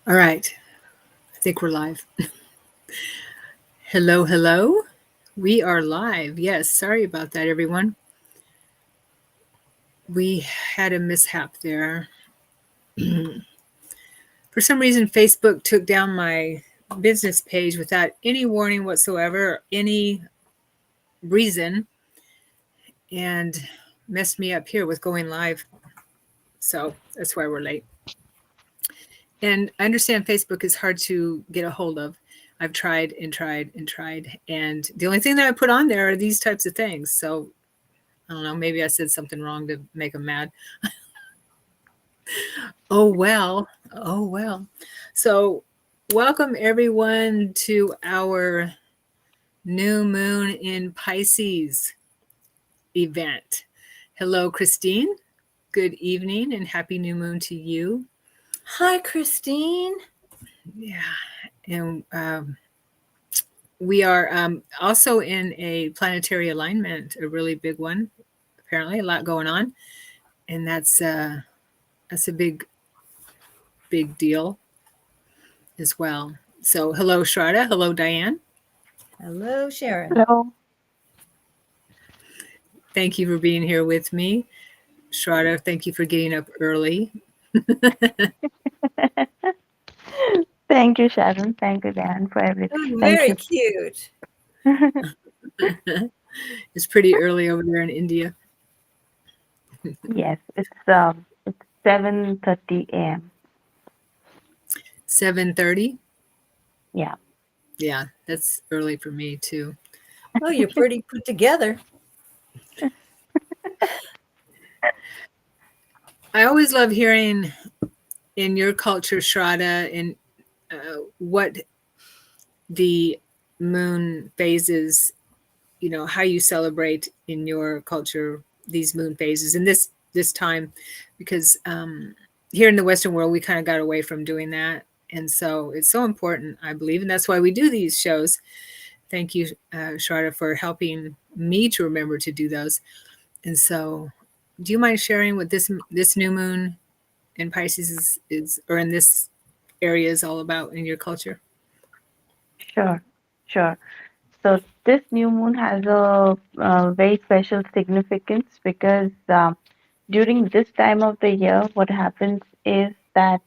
All right, I think we're live. Hello, hello. We are live. Yes, sorry about that, everyone. We had a mishap there. For some reason, Facebook took down my business page without any warning whatsoever, or any reason, and messed me up here with going live. So that's why we're late. And I understand Facebook is hard to get a hold of. I've tried and tried and tried. And the only thing that I put on there are these types of things. So I don't know, maybe I said something wrong to make them mad. Oh, well. Oh, well. So, welcome everyone to our new moon in Pisces event. Hello, Christine. Good evening and happy new moon to you. Hi, Christine. Yeah. And we are also in a planetary alignment, a really big one, apparently, a lot going on. And that's a big deal as well. So, hello, Shraddha. Hello, Diane. Hello, Sharon. Hello. Thank you for being here with me. Shraddha, thank you for getting up early. Thank you, Sharon. Thank you, Dan, for everything. Oh, Thank very you. cute. It's pretty early over there in India. Yes, it's 7:30 a.m. 7:30. Yeah. Yeah, that's early for me too. Oh, you're pretty put together. I always love hearing in your culture, Shraddha, and what the moon phases, how you celebrate in your culture these moon phases and this time, because here in the Western world we kind of got away from doing that, and so it's so important, I believe, and that's why we do these shows. Thank you, Shraddha, for helping me to remember to do those. And so, do you mind sharing what this new moon in Pisces is or in this area is all about in your culture? Sure. Sure. So this new moon has a very special significance because during this time of the year, what happens is that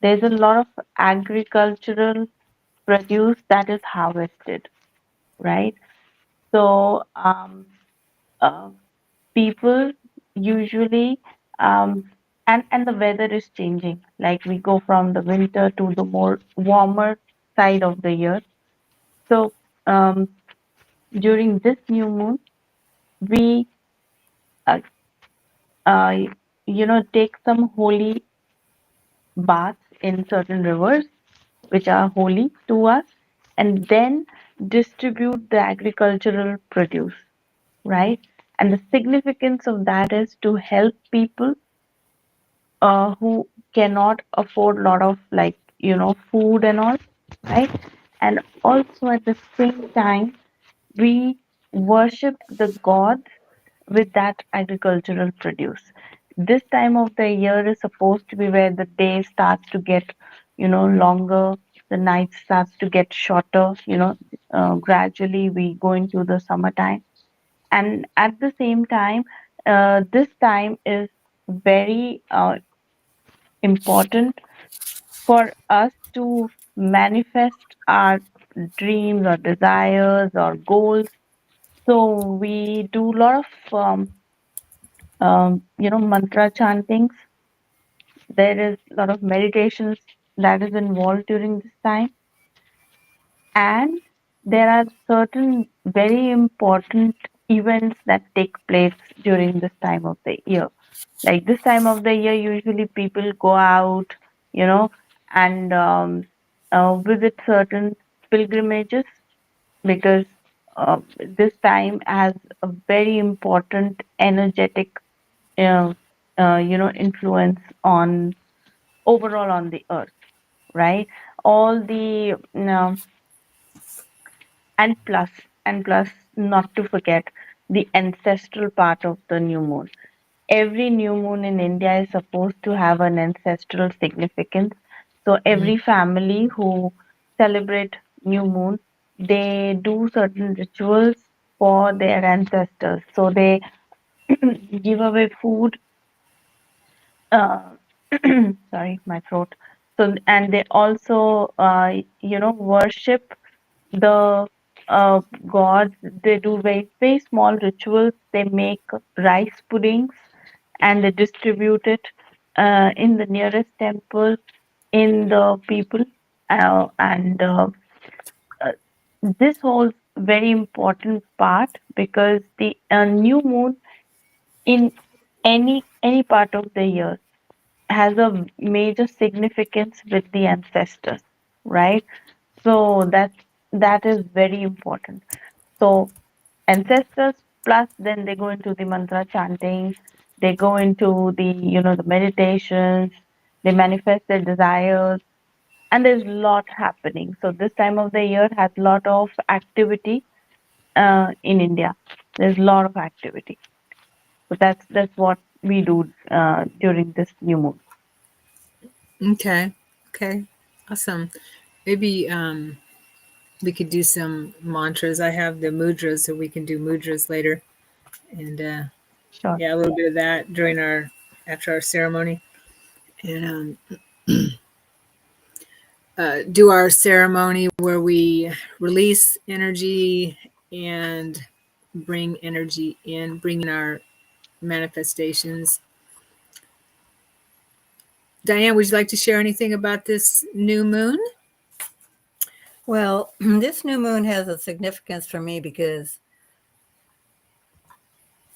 there's a lot of agricultural produce that is harvested, right? So uh, people usually and the weather is changing, like we go from the winter to the more warmer side of the year. So um, during this new moon we uh, uh, take some holy baths in certain rivers which are holy to us, and then distribute the agricultural produce, right? And the significance of that is to help people who cannot afford a lot of, like, food and all, right? And also at the same time we worship the gods with that agricultural produce. This time of the year is supposed to be where the day starts to get longer, the night starts to get shorter, gradually we go into the summertime. And at the same time, this time is very important for us to manifest our dreams or desires or goals. So we do a lot of mantra chantings. There is a lot of meditations that is involved during this time, and there are certain very important events that take place during this time of the year. Like this time of the year, usually people go out, you know, and visit certain pilgrimages because this time has a very important energetic, uh, influence on overall on the earth, right? All the and plus and plus, not to forget the ancestral part of the new moon. Every new moon in India is supposed to have an ancestral significance. So every family who celebrate new moon, they do certain rituals for their ancestors. So they give away food. Uh, sorry, my throat. So and they also, worship the uh, gods. They do very small rituals. They make rice puddings and they distribute it in the nearest temple in the people, and uh, this holds very important part because the new moon in any part of the year has a major significance with the ancestors, right? So that is very important. So ancestors, plus then they go into the mantra chanting, they go into the the meditations, they manifest their desires, and there's a lot happening. So this time of the year has a lot of activity in India. There's a lot of activity. So that's what we do during this new moon. Okay. Okay. Awesome. Maybe we could do some mantras. I have the mudras, so we can do mudras later. And Sure. yeah, a little bit of that during our after our ceremony. And do our ceremony where we release energy and bring energy in, bring in our manifestations. Diane, would you like to share anything about this new moon? Well, this new moon has a significance for me because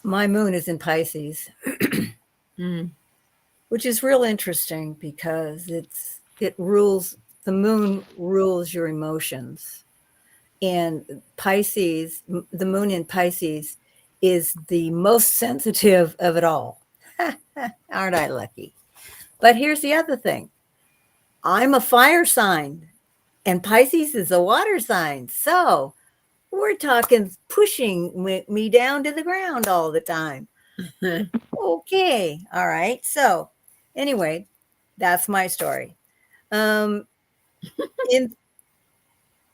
my moon is in Pisces, Mm. which is real interesting because it rules the moon rules your emotions. And Pisces, the moon in Pisces is the most sensitive of it all. Aren't I lucky? But here's the other thing. I'm a fire sign and Pisces is a water sign. So we're talking pushing me down to the ground all the time. Okay. All right. So anyway, that's my story. Um, in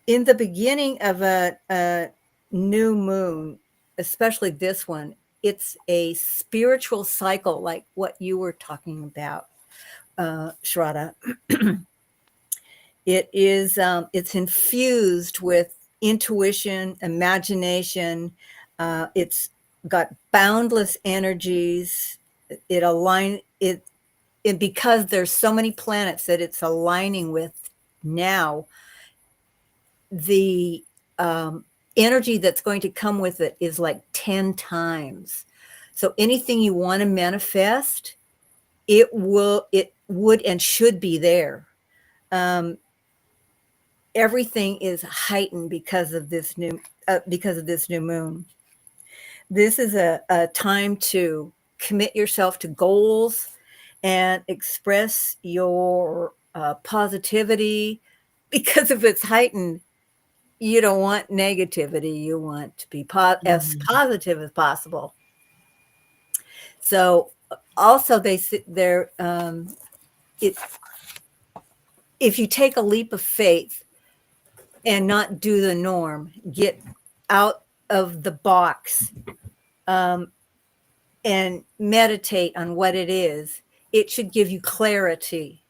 in the beginning of a new moon, especially this one, it's a spiritual cycle, like what you were talking about, Shraddha. It is it's infused with intuition, imagination. It's got boundless energies. It align it because there's so many planets that it's aligning with now. The energy that's going to come with it is like 10 times. So anything you want to manifest, it would and should be there. Um, Everything is heightened because of this new moon. This is a time to commit yourself to goals and express your positivity. Because if it's heightened, you don't want negativity. You want to be as positive as possible. So also they sit there. It If you take a leap of faith and not do the norm, get out of the box, um, and meditate on what it is, it should give you clarity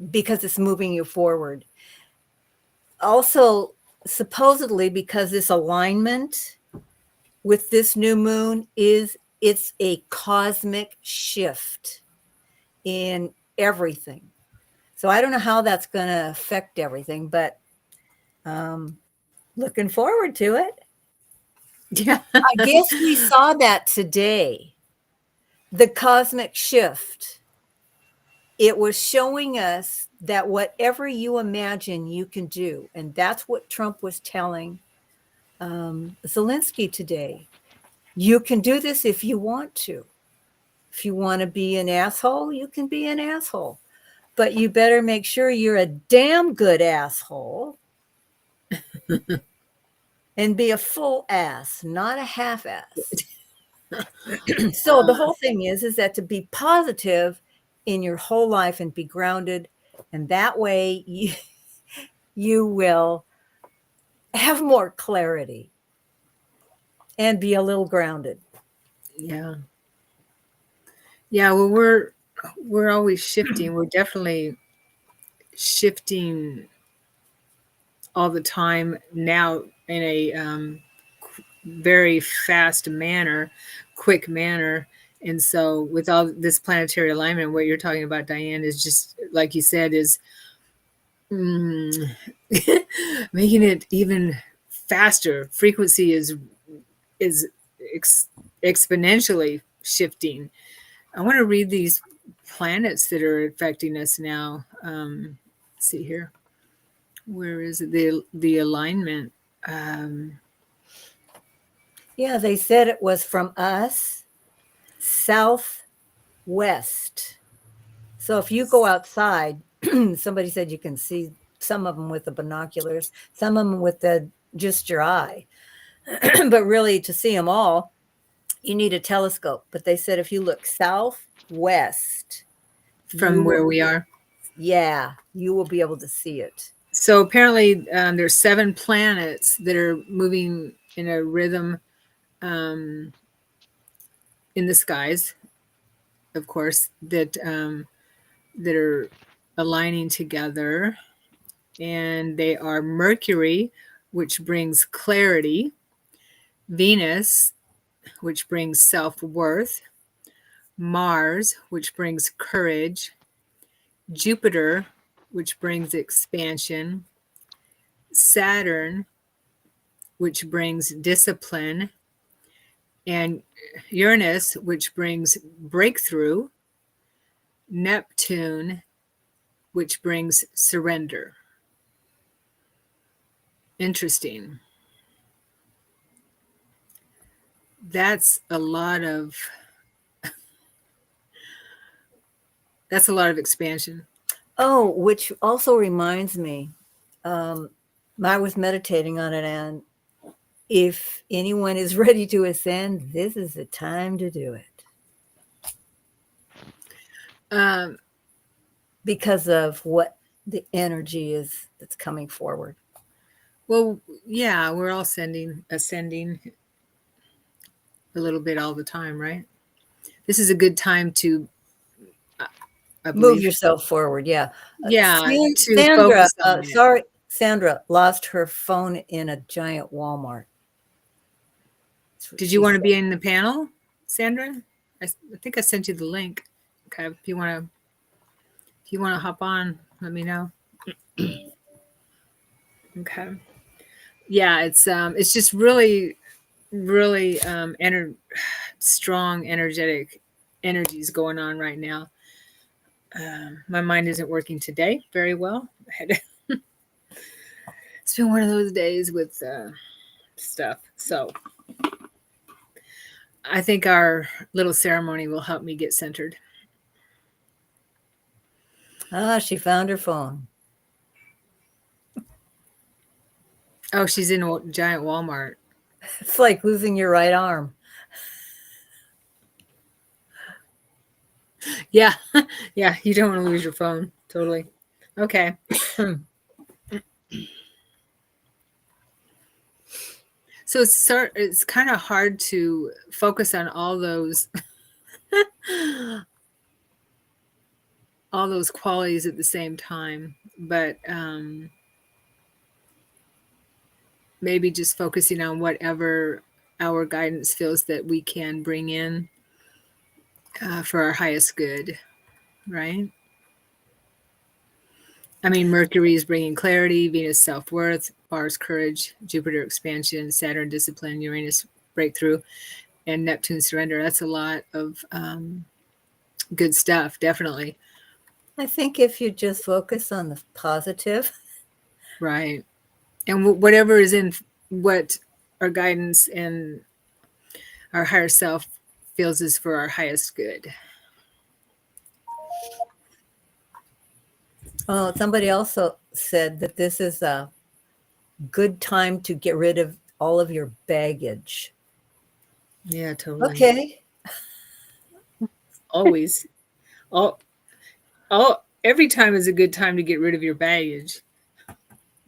because it's moving you forward. Also, supposedly because this alignment with this new moon it's a cosmic shift in everything. So I don't know how that's going to affect everything, but looking forward to it. Yeah. I guess we saw that today. The cosmic shift. It was showing us that whatever you imagine, you can do. And that's what Trump was telling Zelensky today. You can do this if you want to. If you want to be an asshole, you can be an asshole. But you better make sure you're a damn good asshole and be a full ass, not a half ass. So the whole thing is that to be positive in your whole life and be grounded And that way you will have more clarity and be a little grounded. Yeah. Yeah. Well, we're always shifting. We're definitely shifting all the time now in a very fast manner, quick manner. And so with all this planetary alignment, what you're talking about, Diane, is just like you said, is mm, making it even faster. Frequency is exponentially shifting. I want to read these planets that are affecting us now. Let's see here. Where is it? The alignment? Yeah, they said it was from us southwest. So if you go outside, somebody said you can see some of them with the binoculars, some of them with just your eye. But really, to see them all, you need a telescope. But they said if you look southwest, From where we are. Yeah, you will be able to see it. So apparently there's 7 planets that are moving in a rhythm in the skies, of course, that are aligning together. And they are Mercury, which brings clarity, Venus, which brings self-worth, Mars, which brings courage, Jupiter, which brings expansion, Saturn, which brings discipline, and Uranus, which brings breakthrough, Neptune, which brings surrender. Interesting. That's a lot of expansion. Oh, which also reminds me, I was meditating on it, and if anyone is ready to ascend, this is the time to do it. Because of what the energy is that's coming forward. Well, yeah, we're all ascending a little bit all the time, right? This is a good time to move yourself forward. Yeah. Yeah. To Sandra, focus on sorry, Sandra lost her phone in a giant Walmart. Did you want to be in the panel, Sandra? I think I sent you the link. Okay. If you want to hop on, let me know. Okay. Yeah, it's just really strong energetic energies going on right now. My mind isn't working today very well. It's been one of those days with stuff. So I think our little ceremony will help me get centered. She found her phone. Oh, she's in a giant Walmart. It's like losing your right arm. Yeah. Yeah. You don't want to lose your phone. Totally. Okay. So it's kind of hard to focus on all those all those qualities at the same time, but maybe just focusing on whatever our guidance feels that we can bring in for our highest good, right? I mean, Mercury is bringing clarity, Venus self-worth, Mars courage, Jupiter expansion, Saturn discipline, Uranus breakthrough, and Neptune surrender. That's a lot of good stuff, definitely. I think if you just focus on the positive. Right. And whatever is in what our guidance and our higher self feels is for our highest good. Oh, somebody also said that this is a good time to get rid of all of your baggage. Yeah, totally. Okay. Always. every time is a good time to get rid of your baggage.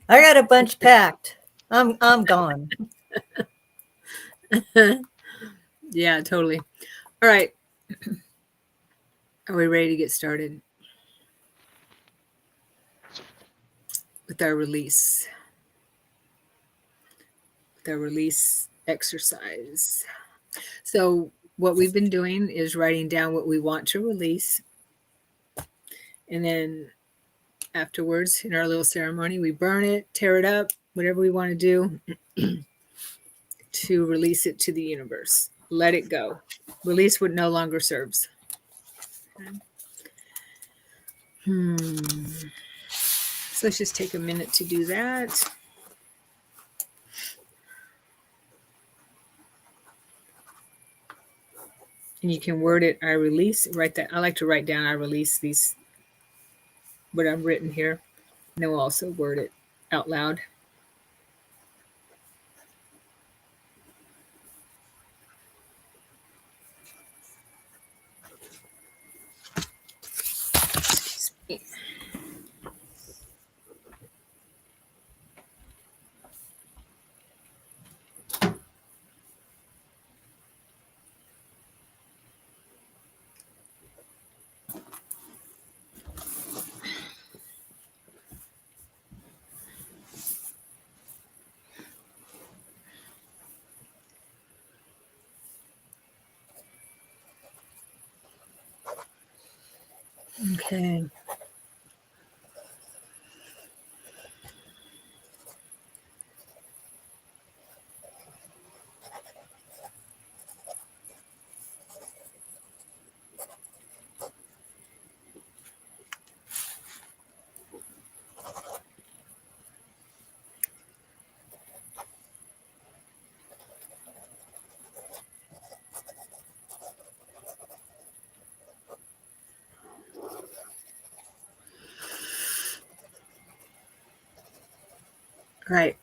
I got a bunch packed. I'm gone. Yeah, totally. All right. Are we ready to get started with our release? The release exercise. So, what we've been doing is writing down what we want to release. And then afterwards, in our little ceremony, we burn it, tear it up, whatever we want to do to release it to the universe. Let it go. Release what no longer serves. So let's just take a minute to do that. And you can word it, I release, write that. I like to write down, I release these, what I've written here. And then we'll also word it out loud. Excuse me. Okay. All right.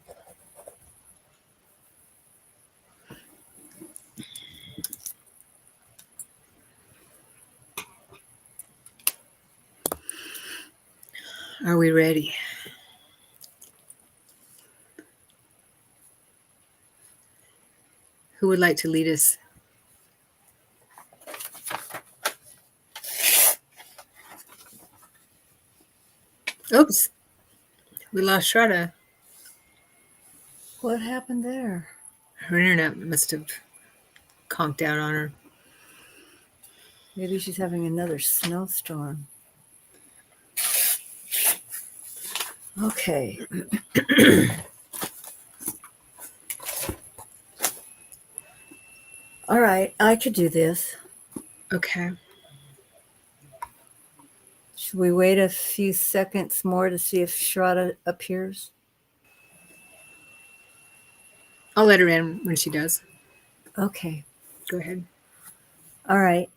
Are we ready? Who would like to lead us? Oops. We lost Shraddha. What happened there? Her internet must have conked out on her. Maybe she's having another snowstorm. Okay. All right, I could do this. Okay. Should we wait a few seconds more to see if Shraddha appears? I'll let her in when she does. Okay. Go ahead. All right.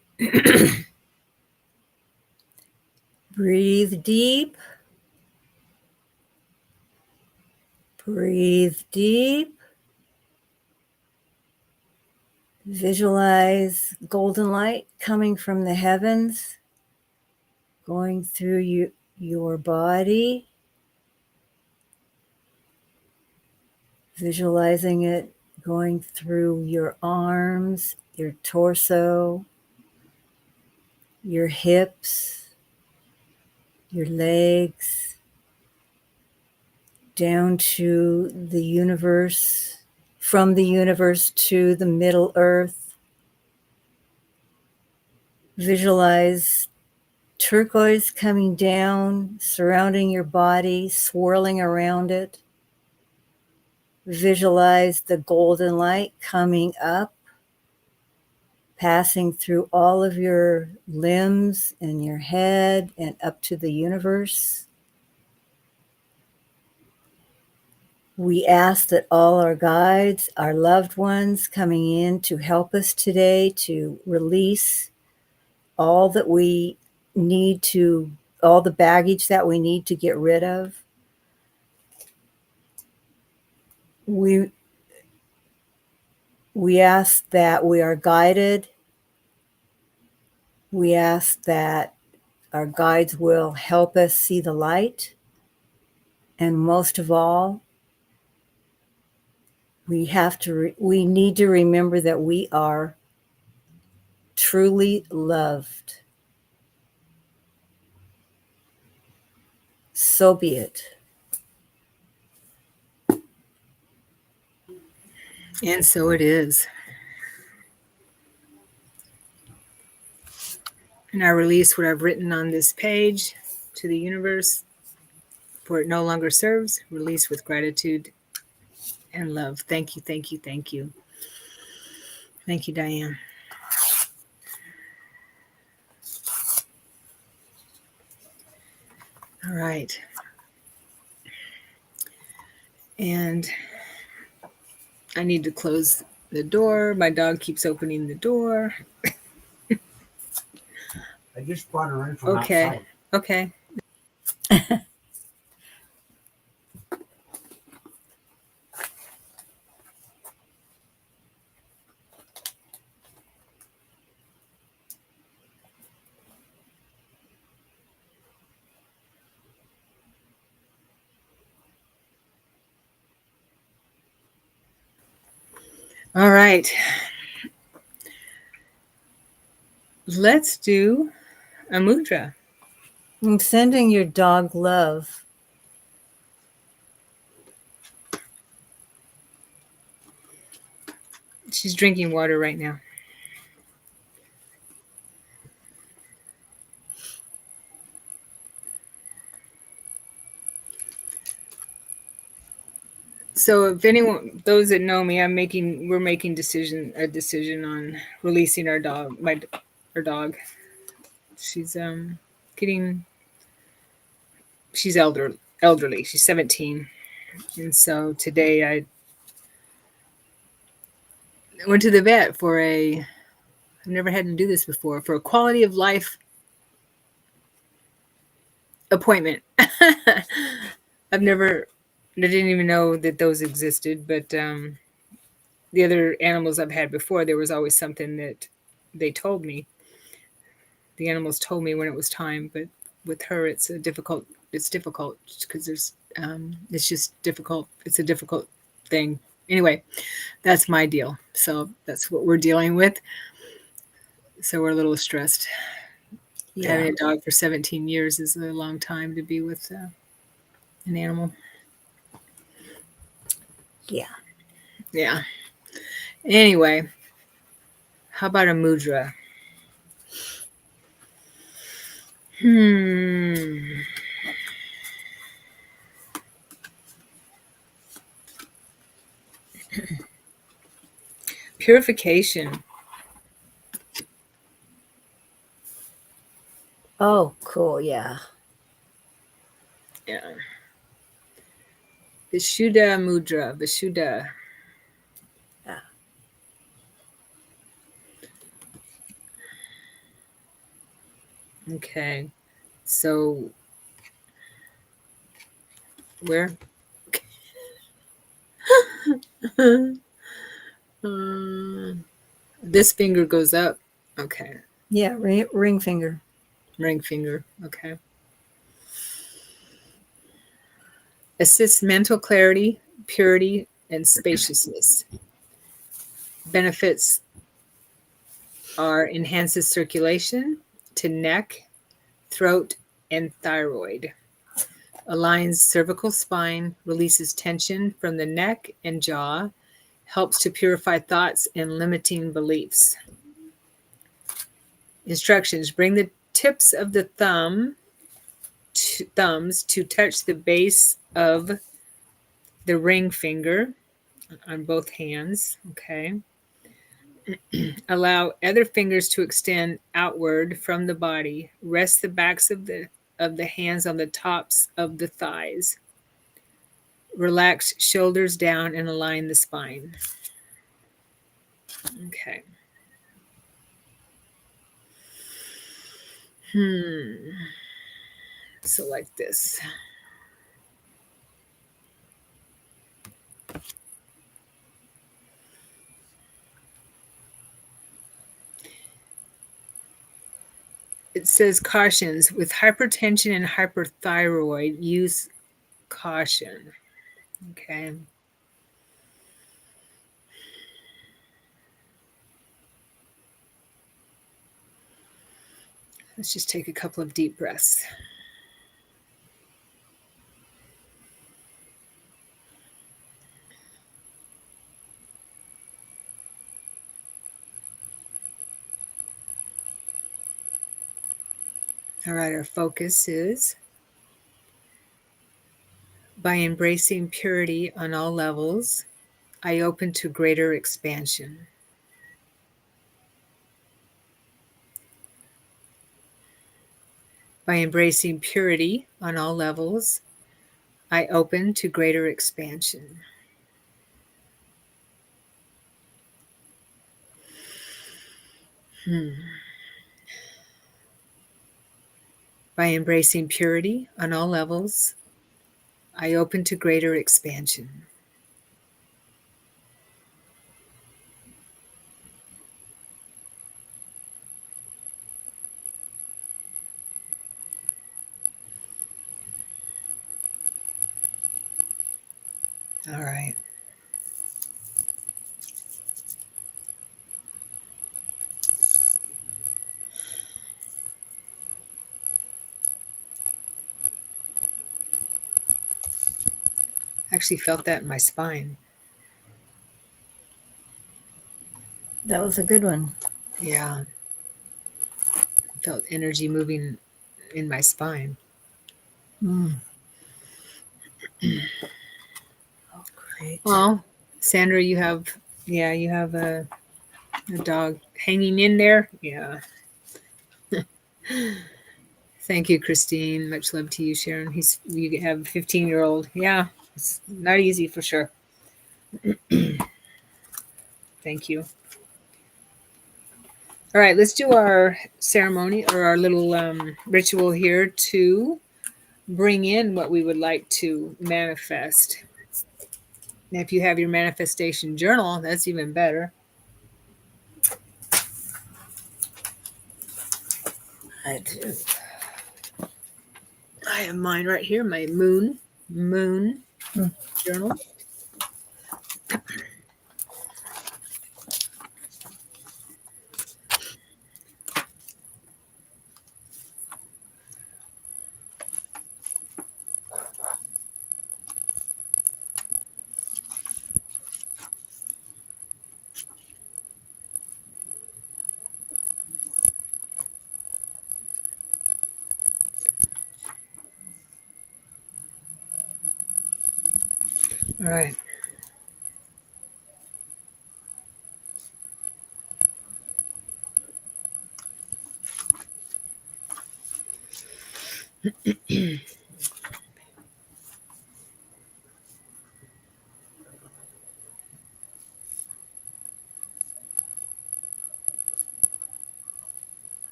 Breathe deep. Breathe deep. Visualize golden light coming from the heavens, going through your body. Visualizing it going through your arms, your torso, your hips, your legs, down to the universe, from the universe to the Middle Earth. Visualize turquoise coming down, surrounding your body, swirling around it. Visualize the golden light coming up, passing through all of your limbs and your head and up to the universe. We ask that all our guides, our loved ones coming in to help us today to release all that we need to, all the baggage that we need to get rid of. We ask that we are guided. We ask that our guides will help us see the light. And most of all, we need to remember that we are truly loved. So be it. And so it is. And I release what I've written on this page to the universe, for it no longer serves. Release with gratitude and love. Thank you, thank you, thank you. Thank you, Diane. All right. And I need to close the door. My dog keeps opening the door. I just brought her in from outside. Okay. All right. Let's do a mudra. I'm sending your dog love. She's drinking water right now. So if anyone, those that know me, we're making a decision on releasing our dog, our dog. She's she's elderly. She's 17. And so today I went to the vet I've never had to do this before, for a quality of life appointment. I didn't even know that those existed, but the other animals I've had before, there was always something that they told me. The animals told me when it was time, but with her, it's difficult because it's just difficult. It's a difficult thing. Anyway, that's my deal. So that's what we're dealing with. So we're a little stressed. Yeah. Having a dog for 17 years is a long time to be with an animal. Yeah. Yeah. Anyway, how about a mudra? Purification. Oh, cool. Yeah. Yeah. Vishuddha mudra. Vishuddha. Yeah. Okay. So where? This finger goes up. Okay. Yeah. Ring finger. Ring finger. Okay. Assists mental clarity, purity, and spaciousness. Benefits are enhances circulation to neck, throat, and thyroid. Aligns cervical spine, releases tension from the neck and jaw, helps to purify thoughts and limiting beliefs. Instructions: bring the tips of the thumbs to touch the base of the ring finger on both hands. Okay. Allow other fingers to extend outward from the body. Rest the backs of the hands on the tops of the thighs. Relax shoulders down and align the spine. Okay. So like this. it says cautions with hypertension and hyperthyroid, use caution. Okay. Let's just take a couple of deep breaths. All right, our focus is by embracing purity on all levels, I open to greater expansion. By embracing purity on all levels, I open to greater expansion. By embracing purity on all levels, I open to greater expansion. All right. I actually felt that in my spine. That was a good one. Yeah. I felt energy moving in my spine. Oh, great. Well, Sandra, you have a dog hanging in there. Yeah. Thank you, Christine. Much love to you, Sharon. You have a 15-year-old. Yeah, it's not easy for sure. Thank you. All right, let's do our ceremony or our little ritual here to bring in what we would like to manifest. And if you have your manifestation journal, that's even better. I do. I have mine right here, my moon journal. All right.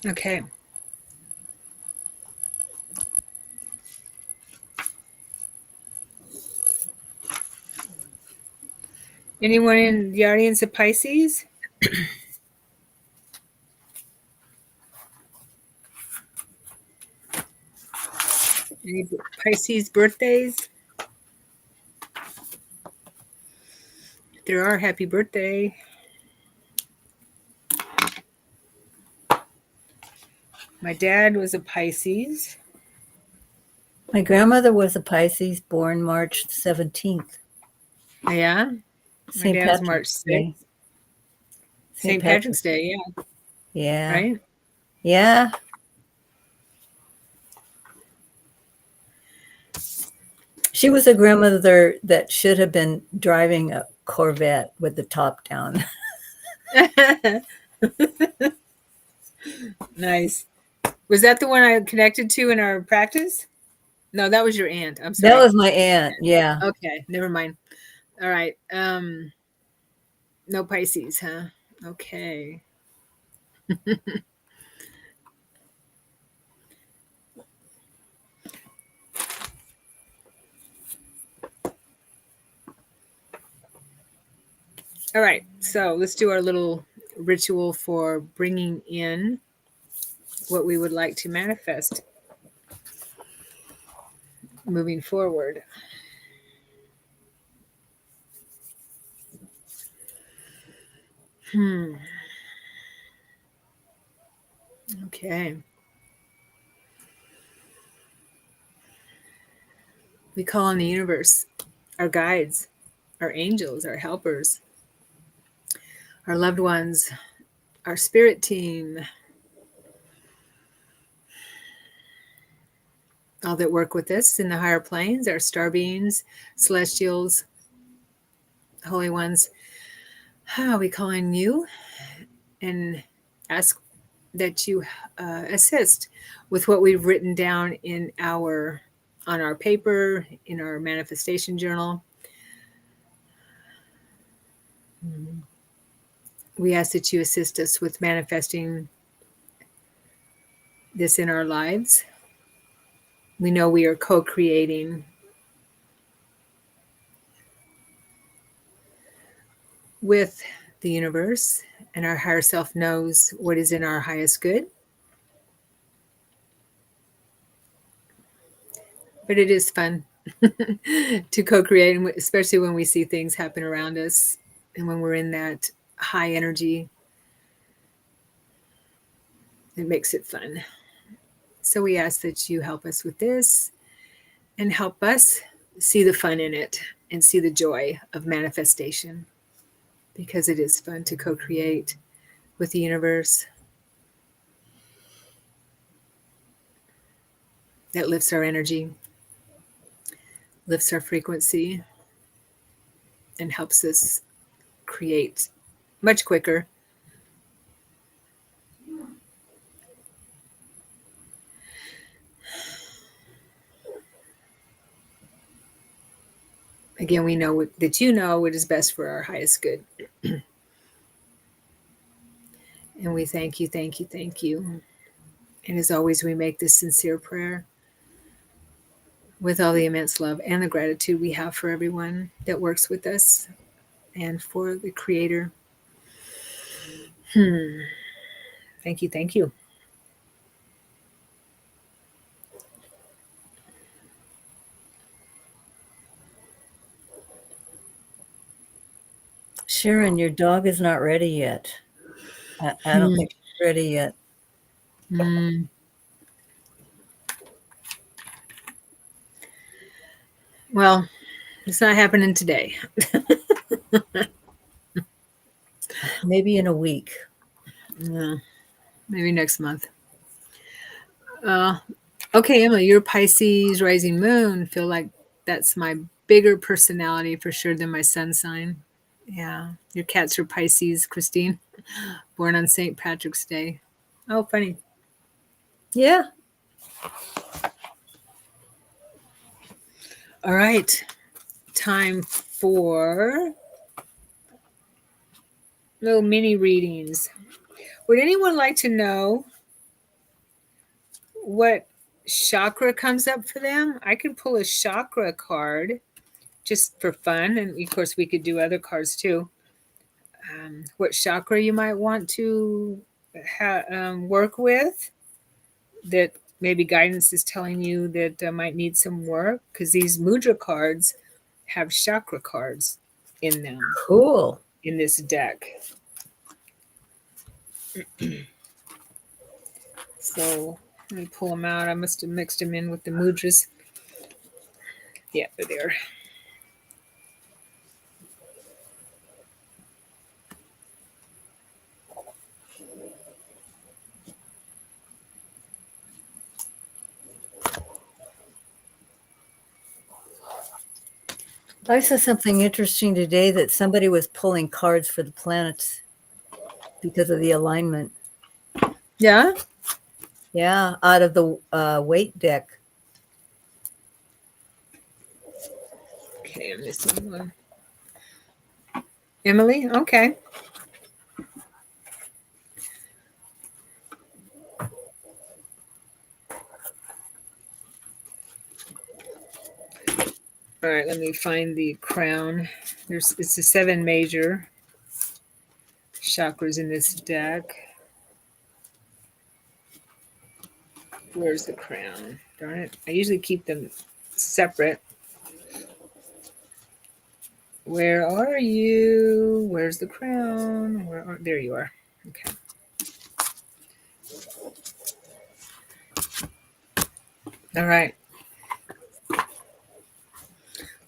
Okay. Anyone in the audience of Pisces? Any Pisces birthdays? If there are, happy birthday. My dad was a Pisces. My grandmother was a Pisces, born March 17th. Yeah. My St. dad was March Patrick's Day. 6th. St. Patrick's Day, yeah. Yeah. Right? Yeah. She was a grandmother that should have been driving a Corvette with the top down. Nice. Was that the one I connected to in our practice? No, that was your aunt. I'm That sorry. was my aunt. Yeah. Okay, never mind. All right. No Pisces, huh? Okay. All right. So let's do our little ritual for bringing in what we would like to manifest moving forward. Okay. We call on the universe, our guides, our angels, our helpers, our loved ones, our spirit team, all that work with us in the higher planes, our star beings, celestials, holy ones. We call on you and ask that you assist with what we've written down on our paper, in our manifestation journal. We ask that you assist us with manifesting this in our lives. We know we are co-creating with the universe, and our higher self knows what is in our highest good. But it is fun to co-create, especially when we see things happen around us and when we're in that high energy. It makes it fun. So we ask that you help us with this and help us see the fun in it and see the joy of manifestation, because it is fun to co-create with the universe. That lifts our energy, lifts our frequency, and helps us create much quicker. Again, we know that you know what is best for our highest good. And we thank you, thank you, thank you. And as always, we make this sincere prayer with all the immense love and the gratitude we have for everyone that works with us and for the Creator. Thank you, thank you. Sharon, your dog is not ready yet. I don't think she's ready yet. Well, it's not happening today. Maybe in a week. Maybe next month. Okay, Emily, you're Pisces rising moon. Feel like that's my bigger personality for sure than my sun sign. Yeah. Your cats are Pisces, Christine. Born on St. Patrick's Day. Oh, funny. Yeah. All right. Time for little mini readings. Would anyone like to know what chakra comes up for them? I can pull a chakra card just for fun. And of course, we could do other cards too. What chakra you might want to work with, that maybe guidance is telling you that might need some work, because these mudra cards have chakra cards in them. Cool. In this deck. So let me pull them out. I must have mixed them in with the mudras. Yeah, they're there. I saw something interesting today, that somebody was pulling cards for the planets. because of the alignment. Yeah. Yeah, out of the weight deck. Okay, I'm missing one. Emily, okay. All right, let me find the crown. It's the 7 major chakras in this deck. Where's the crown? Darn it. I usually keep them separate. Where are you? Where's the crown? There you are. Okay. All right.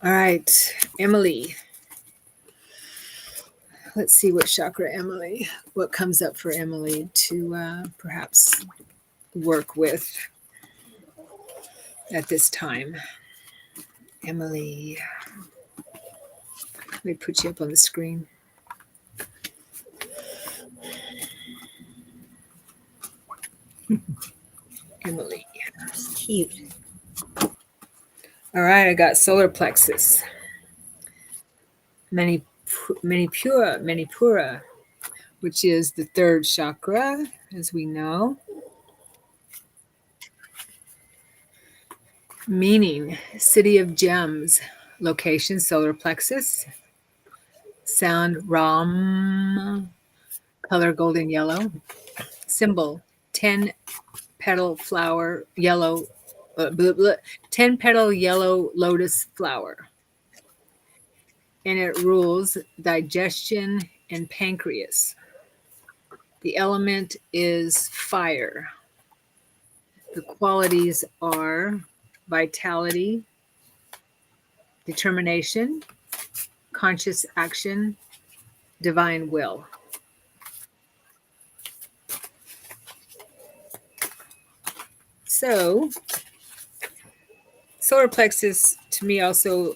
All right, Emily. Let's see what chakra Emily, what comes up for Emily to perhaps work with at this time. Emily, let me put you up on the screen. Emily. Cute. All right, I got solar plexus. Manipura, which is the 3rd chakra, as we know. Meaning, city of gems. Location, solar plexus. Sound, Ram. Color, golden yellow. Symbol, 10 petal flower, yellow, 10 petal yellow lotus flower. And it rules digestion and pancreas. The element is fire. The qualities are vitality, determination, conscious action, divine will. So, solar plexus to me also,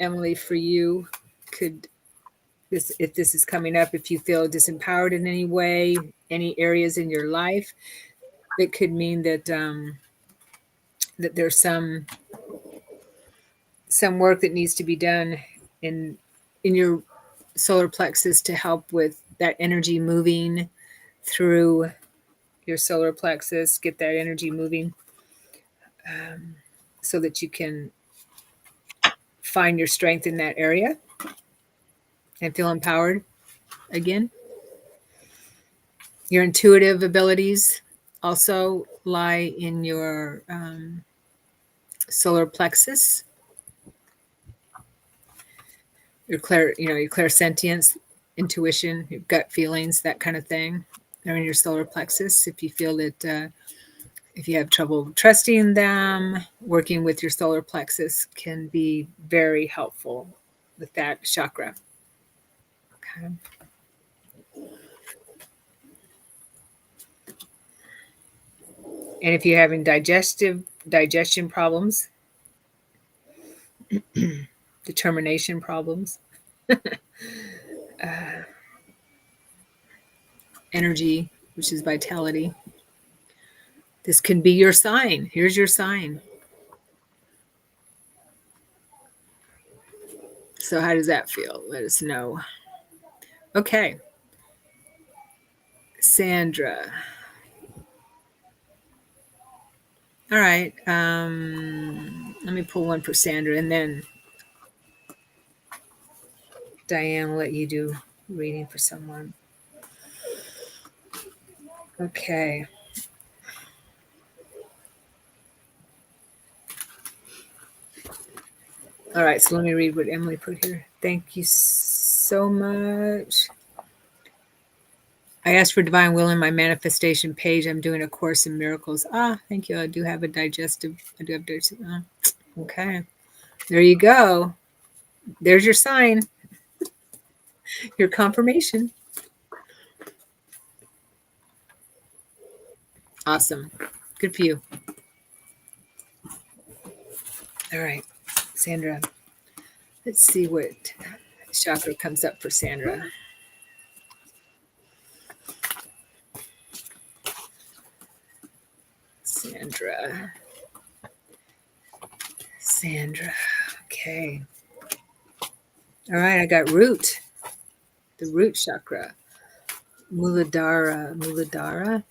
Emily, for you, could this, if this is coming up, if you feel disempowered in any way, any areas in your life, it could mean that that there's some work that needs to be done in your solar plexus to help with that energy moving through your solar plexus, get that energy moving, so that you can find your strength in that area and feel empowered again. Your intuitive abilities also lie in your solar plexus. Your your clairsentience, intuition, your gut feelings, that kind of thing, are in your solar plexus. If you feel that, if you have trouble trusting them, working with your solar plexus can be very helpful with that chakra. Okay. And if you're having digestion problems, determination problems, energy, which is vitality, this can be your sign. Here's your sign. So how does that feel? Let us know. Okay. Sandra. All right. Let me pull one for Sandra, and then Diane will let you do reading for someone. Okay. All right. So let me read what Emily put here. Thank you so much. I asked for divine will in my manifestation page. I'm doing a course in miracles. Thank you. I do have digestive. Okay. There you go. There's your sign, your confirmation. Awesome. Good for you. All right, Sandra. Let's see what chakra comes up for Sandra. Sandra. Okay. All right, I got root. The root chakra. Muladhara.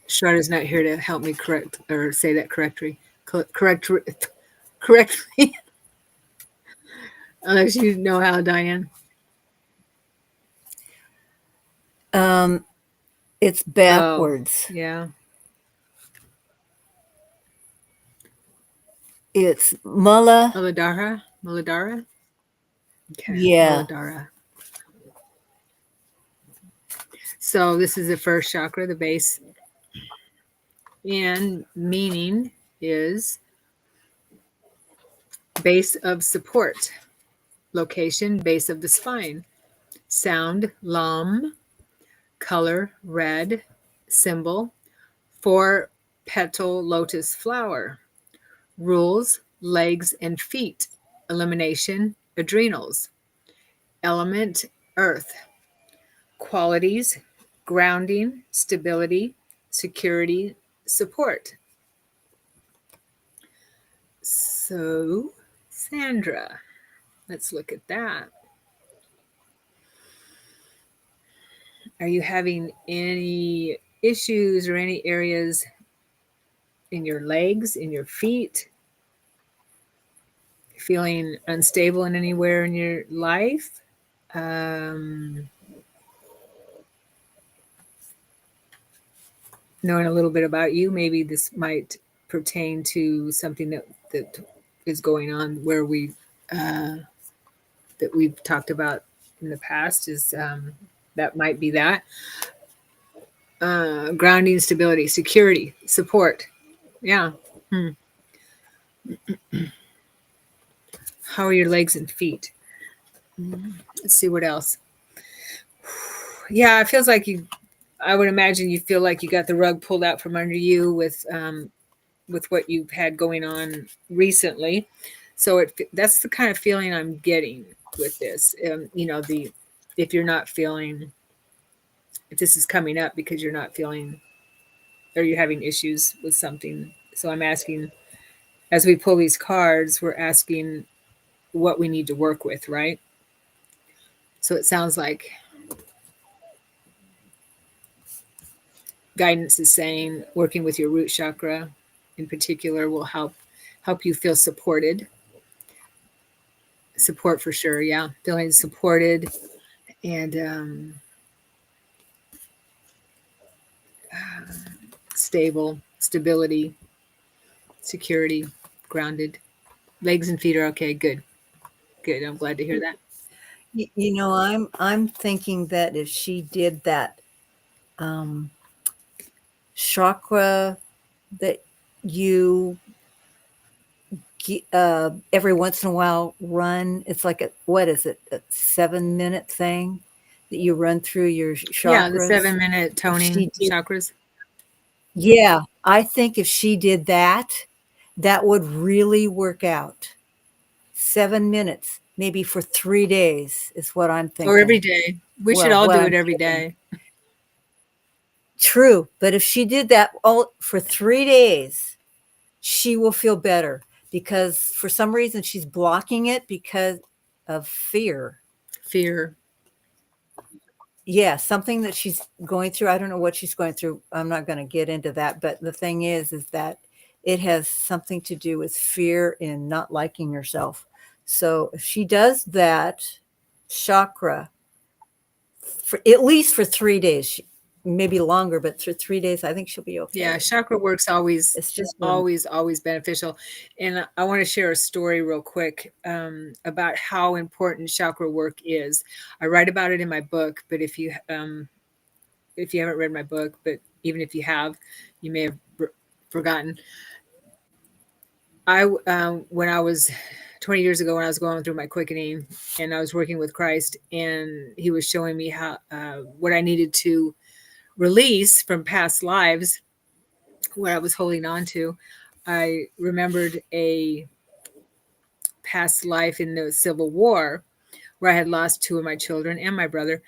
Shraddha's not here to help me correct or say that correctly. Correctly. Unless you know how, Diane. It's backwards. Oh, yeah. It's Muladhara. Muladhara. Okay. Yeah. Muladhara. So this is the first chakra, the base. And meaning is base of support. Location, base of the spine. Sound, lam. Color, red. Symbol, 4-petal lotus flower. Rules, legs and feet. Elimination, adrenals. Element, earth. Qualities, grounding, stability, security, support. So, Sandra, let's look at that. Are you having any issues or any areas in your legs, in your feet? Feeling unstable in anywhere in your life? Knowing a little bit about you, maybe this might pertain to something that is going on where that we've talked about in the past is that might be that. Grounding, stability, security, support. Yeah. How are your legs and feet? Let's see what else. Yeah, it feels like I would imagine you feel like you got the rug pulled out from under you with what you've had going on recently. So that's the kind of feeling I'm getting with this. If you're not feeling, if this is coming up because you're not feeling or you're having issues with something. So I'm asking, as we pull these cards, we're asking what we need to work with, right? So it sounds like guidance is saying working with your root chakra in particular will help you feel supported. Support for sure, yeah. Feeling supported and stability, security, grounded. Legs and feet are okay. Good. I'm glad to hear that. I'm thinking that if she did that chakra that you every once in a while run, it's like what is it, a 7-minute thing that you run through your chakras? Yeah, the 7-minute toning chakras. Yeah, I think if she did that, that would really work out. 7 minutes, maybe for 3 days is what I'm thinking. Or every day. We should all do it every day. True, but if she did that all for 3 days, she will feel better because for some reason she's blocking it because of fear. Yeah, something that she's going through. I don't know what she's going through. I'm not going to get into that. But the thing is that it has something to do with fear and not liking yourself. So if she does that chakra, for at least for 3 days, maybe longer, but for 3 days, I think she'll be okay. Yeah, chakra work's always, it's just always beneficial. And I want to share a story real quick about how important chakra work is. I write about it in my book, but if you haven't read my book, but even if you have, you may have forgotten. When I was 20 years ago, when I was going through my quickening and I was working with Christ, and he was showing me how what I needed to release from past lives, what I was holding on to. I remembered a past life in the Civil War where I had lost 2 of my children and my brother.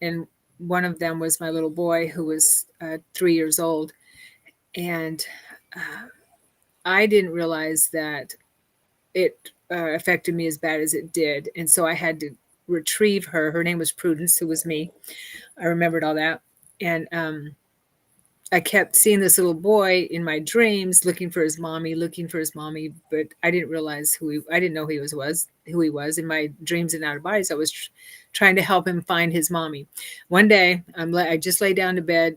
And one of them was my little boy who was 3 years old. And I didn't realize that it affected me as bad as it did. And so I had to retrieve her. Her name was Prudence, who was me. I remembered all that. And I kept seeing this little boy in my dreams, looking for his mommy, but I didn't realize I didn't know who he was in my dreams and out of bodies. I was trying to help him find his mommy. One day, I just lay down to bed.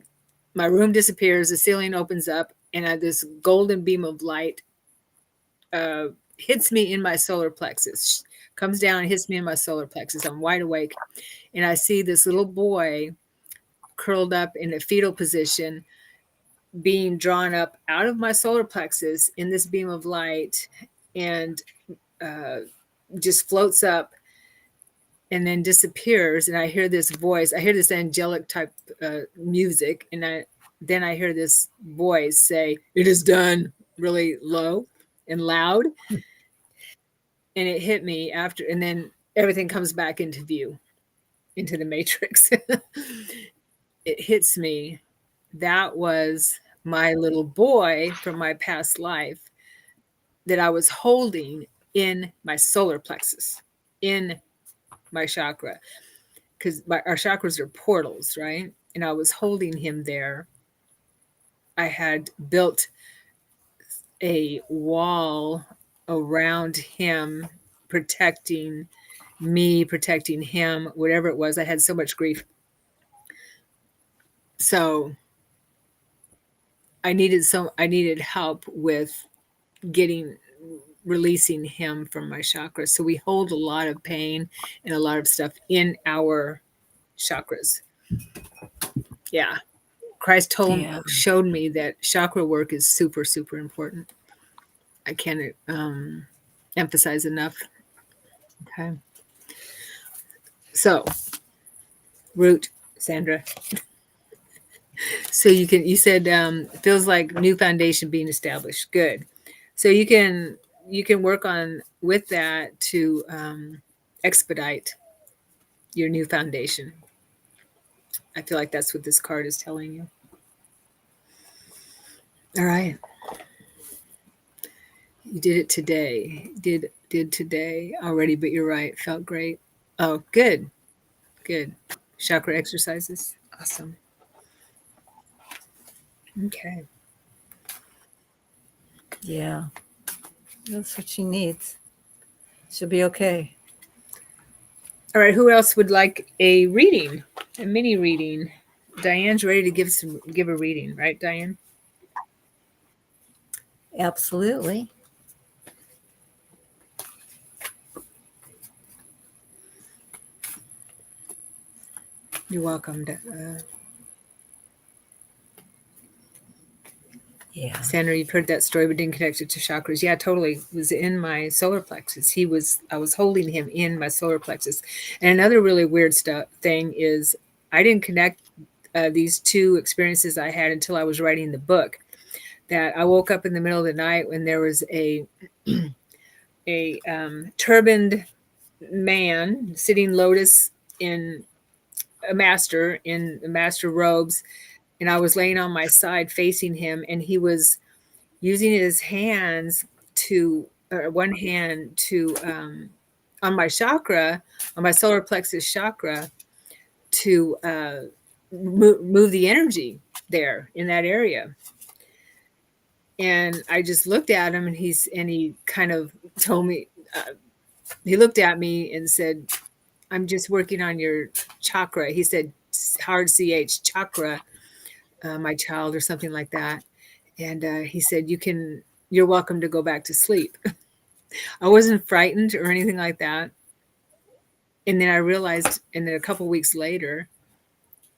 My room disappears. The ceiling opens up, and this golden beam of light hits me in my solar plexus. Comes down and hits me in my solar plexus. I'm wide awake, and I see this little boy curled up in a fetal position, being drawn up out of my solar plexus in this beam of light, and just floats up and then disappears. And I hear this voice. I hear this angelic type music, and then I hear this voice say, "It is done," really low and loud. And it hit me after, and then everything comes back into view, into the matrix. It hits me. That was my little boy from my past life that I was holding in my solar plexus, in my chakra, because our chakras are portals, right? And I was holding him there. I had built a wall around him, protecting me, protecting him, whatever it was. I had so much grief. So I needed help with releasing him from my chakras. So we hold a lot of pain and a lot of stuff in our chakras. Yeah. Christ showed me that chakra work is super, super important. I can't emphasize enough. Okay. So, root, Sandra. So you said feels like new foundation being established. Good. So you can work on with that to expedite your new foundation. I feel like that's what this card is telling you. All right. You did it today. Did today already, but you're right. Felt great. Oh, good. Good. Chakra exercises. Awesome. Okay. Yeah. That's what she needs. She'll be okay. All right. Who else would like a reading? A mini reading? Diane's ready to give a reading, right, Diane? Absolutely. You're welcome. Yeah. Sandra, you've heard that story, but didn't connect it to chakras. Yeah, totally. It was in my solar plexus. I was holding him in my solar plexus. And another really weird thing is I didn't connect these two experiences I had until I was writing the book. That I woke up in the middle of the night when there was a turbaned man sitting lotus in master robes, and I was laying on my side facing him, and he was using his hands one hand to on my chakra, on my solar plexus chakra, to move the energy there in that area. And I just looked at him, and he kind of told me, he looked at me and said, "I'm just working on your chakra." He said, hard CH, chakra, my child, or something like that. And he said, you're welcome to go back to sleep. I wasn't frightened or anything like that. And then I realized, and then a couple weeks later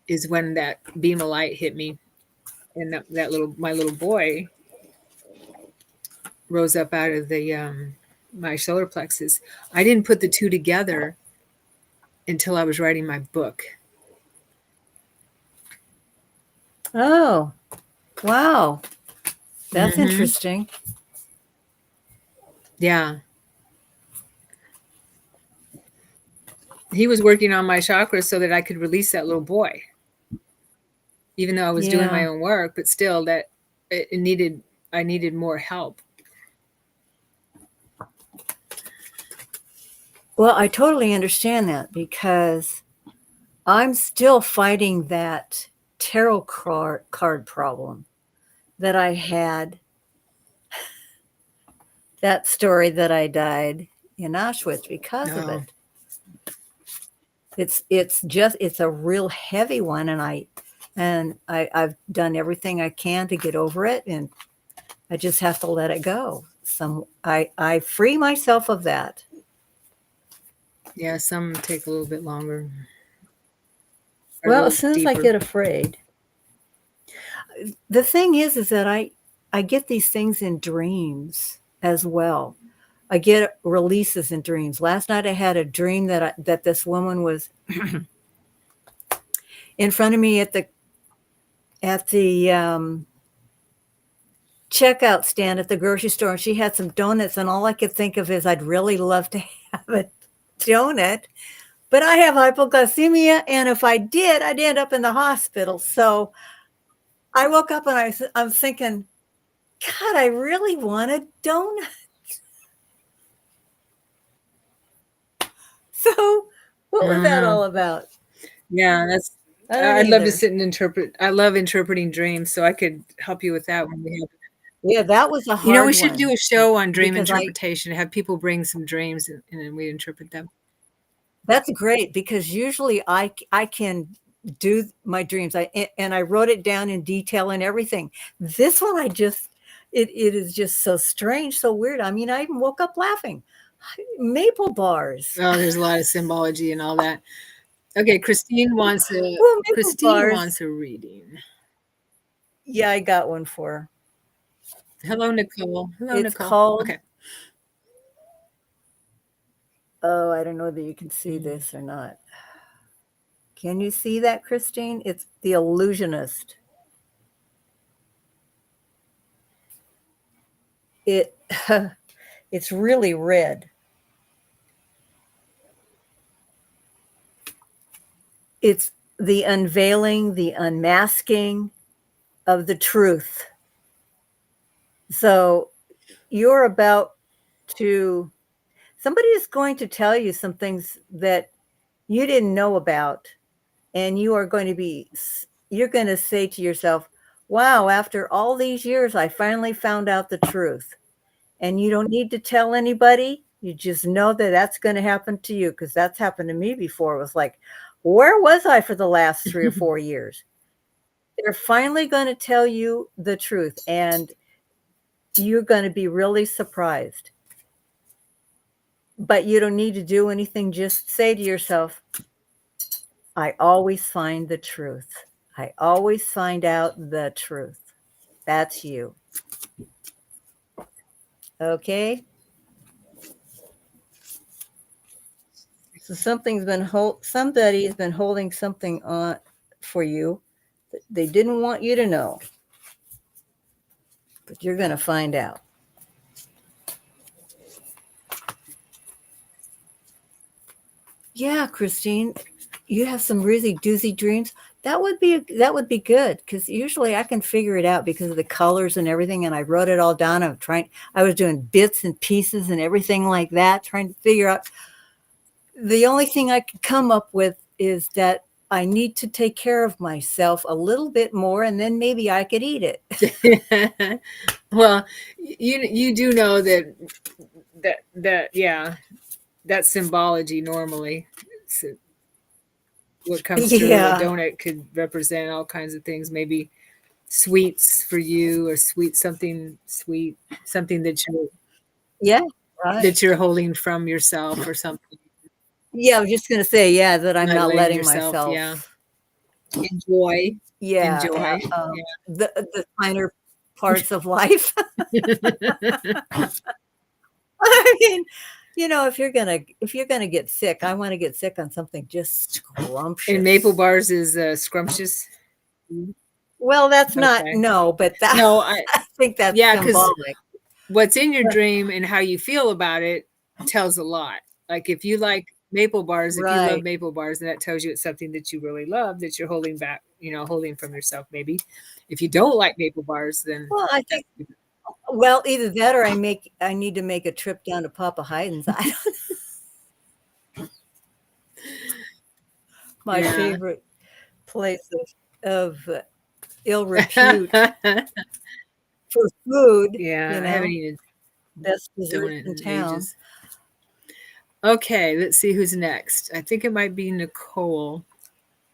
is when that beam of light hit me, and my little boy rose up out of the my solar plexus. I didn't put the two together until I was writing my book. Oh, wow. That's interesting. Yeah. He was working on my chakras so that I could release that little boy. Even though I was doing my own work, but still that I needed more help. Well, I totally understand that because I'm still fighting that tarot card problem that I had. That story that I died in Auschwitz because of No. it. It's a real heavy one, and I've done everything I can to get over it, and I just have to let it go. I free myself of that. Yeah, some take a little bit longer. Well, as soon as I get afraid, the thing is that I get these things in dreams as well. I get releases in dreams. Last night I had a dream that this woman was in front of me at the checkout stand at the grocery store, and she had some donuts, and all I could think of is I'd really love to have a donut, but I have hypoglycemia, and if I did, I'd end up in the hospital. So I woke up and I'm thinking, God, I really want a donut. So what was that all about? Yeah, I'd love to sit and interpret. I love interpreting dreams, so I could help you with that when we have. Yeah, that was a hard one. You know, we should do a show on dream because interpretation. Have people bring some dreams and then we interpret them. That's great because usually I can do my dreams. I wrote it down in detail and everything. This one it is just so strange, so weird. I mean, I even woke up laughing. Maple bars. Oh, there's a lot of symbology and all that. Okay, Christine wants a reading. Yeah, I got one for her. Hello, Nicole. Hello, it's Nicole. Called, okay. Oh, I don't know that you can see this or not. Can you see that, Christine? It's The Illusionist. It's really red. It's the unveiling, the unmasking of the truth. So you're about to, somebody is going to tell you some things that you didn't know about, and you're going to say to yourself, wow, after all these years, I finally found out the truth. And you don't need to tell anybody. You just know that that's going to happen to you, because that's happened to me before. It was like, where was I for the last 3 or 4 years? They're finally going to tell you the truth, and you're going to be really surprised. But you don't need to do anything. Just say to yourself, I always find the truth. I always find out the truth. That's you. Okay? So somebody's been holding something on for you that they didn't want you to know. But you're going to find out. Yeah, Christine, you have some really doozy dreams. That would be good, because usually I can figure it out because of the colors and everything. And I wrote it all down. I was doing bits and pieces and everything like that, trying to figure out. The only thing I could come up with is that I need to take care of myself a little bit more, and then maybe I could eat it. Well, you do know that yeah, that's symbology normally. So what comes through a donut could represent all kinds of things. Maybe sweets for you, or something that you're holding from yourself or something. Yeah, I was just going to say, that I'm not letting myself. Enjoy. Enjoy the finer parts of life. I mean, if you're gonna get sick, I want to get sick on something just scrumptious. And maple bars is scrumptious. Well, that's not but that no, I think that's symbolic. What's in your dream and how you feel about it tells a lot. Like if you like maple bars, if you love maple bars, then that tells you it's something that you really love, that you're holding back holding from yourself. Maybe if you don't like maple bars, then Well, I think, well, either that or I need to make a trip down to Papa Heighten's. My Yeah. favorite place of ill repute for food. Yeah, I haven't eaten Best a dessert donut in in town. ages. Okay, let's see who's next. I think it might be Nicole.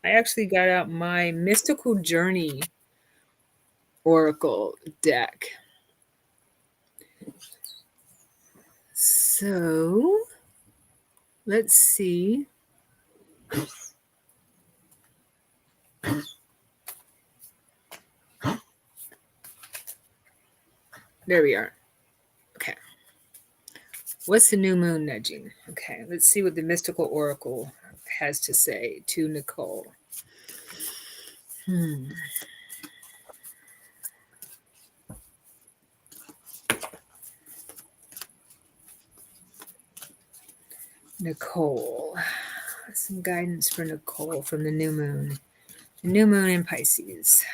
I actually got out my Mystical Journey Oracle deck. So let's see. There we are. Okay. What's the new moon nudging? Okay, let's see what the Mystical Oracle has to say to Nicole. Nicole. Some guidance for Nicole from the new moon. The new moon in Pisces.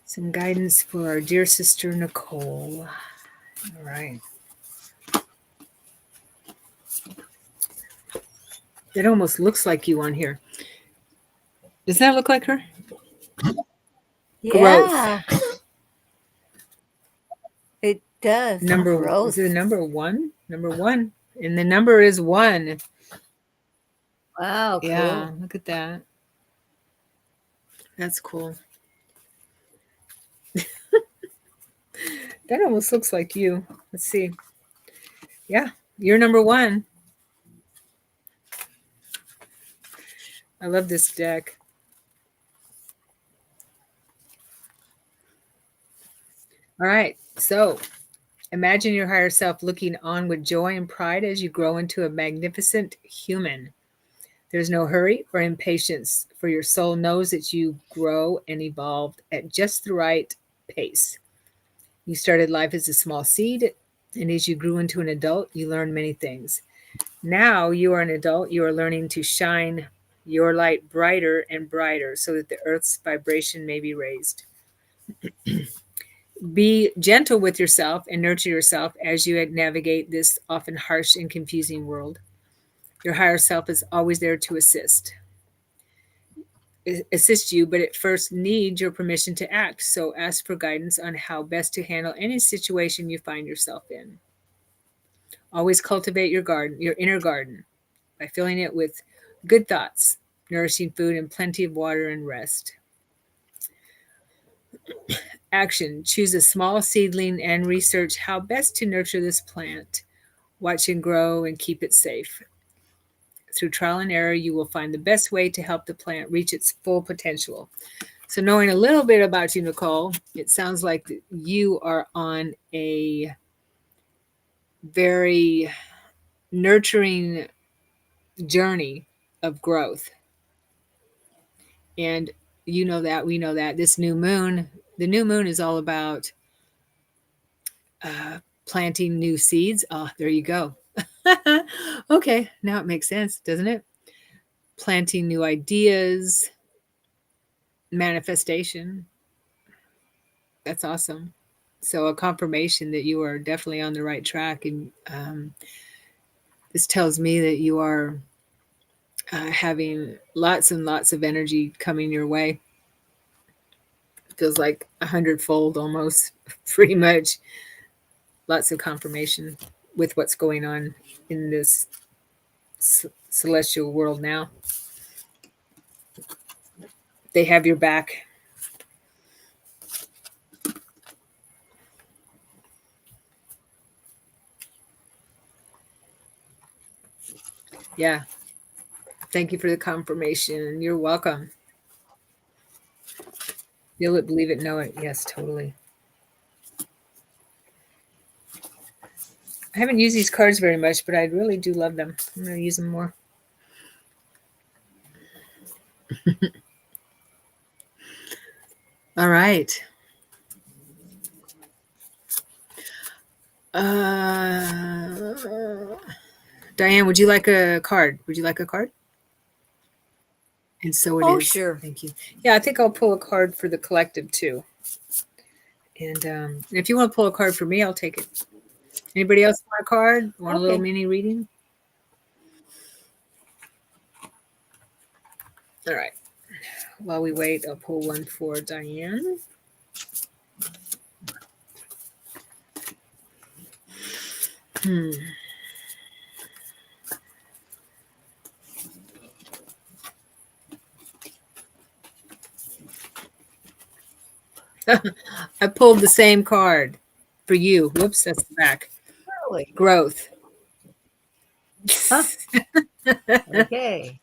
Some guidance for our dear sister Nicole. All right. It almost looks like you on here. Does that look like her? Yeah. It does. Is it number one? Number one. And the number is 1. Wow, cool. Yeah, look at that. That's cool. That almost looks like you. Let's see. Yeah, you're number 1. I love this deck. All right, so imagine your higher self looking on with joy and pride as you grow into a magnificent human. There's no hurry or impatience, for your soul knows that you grow and evolve at just the right pace. You started life as a small seed, and as you grew into an adult, you learned many things. Now you are an adult, you are learning to shine your light brighter and brighter so that the earth's vibration may be raised. Be gentle with yourself and nurture yourself as you navigate this often harsh and confusing world. Your higher self is always there to assist you, but it first needs your permission to act. So ask for guidance on how best to handle any situation you find yourself in. Always cultivate your garden, your inner garden, by filling it with good thoughts, nourishing food, and plenty of water and rest. Action. Choose a small seedling and research how best to nurture this plant. Watch it grow and keep it safe. Through trial and error, you will find the best way to help the plant reach its full potential. So knowing a little bit about you, Nicole, it sounds like you are on a very nurturing journey of growth. And you know that, we know that. This new moon, the new moon is all about planting new seeds. Oh, there you go. Okay, now it makes sense, doesn't it? Planting new ideas, manifestation. That's awesome. So a confirmation that you are definitely on the right track. And this tells me that you are having lots and lots of energy coming your way. Feels like 100-fold almost, pretty much. Lots of confirmation with what's going on in this celestial world now. They have your back. Yeah. Thank you for the confirmation. You're welcome. Feel it, believe it, know it. Yes, totally. I haven't used these cards very much, but I really do love them. I'm going to use them more. All right. Diane, would you like a card? Would you like a card? And so it is. Oh, sure. Thank you. Yeah, I think I'll pull a card for the collective too. And if you want to pull a card for me, I'll take it. Anybody else want a card? Want a little Okay. mini reading? All right. While we wait, I'll pull one for Diane. I pulled the same card for you. Whoops, that's the back. Really? Growth. Huh? Okay.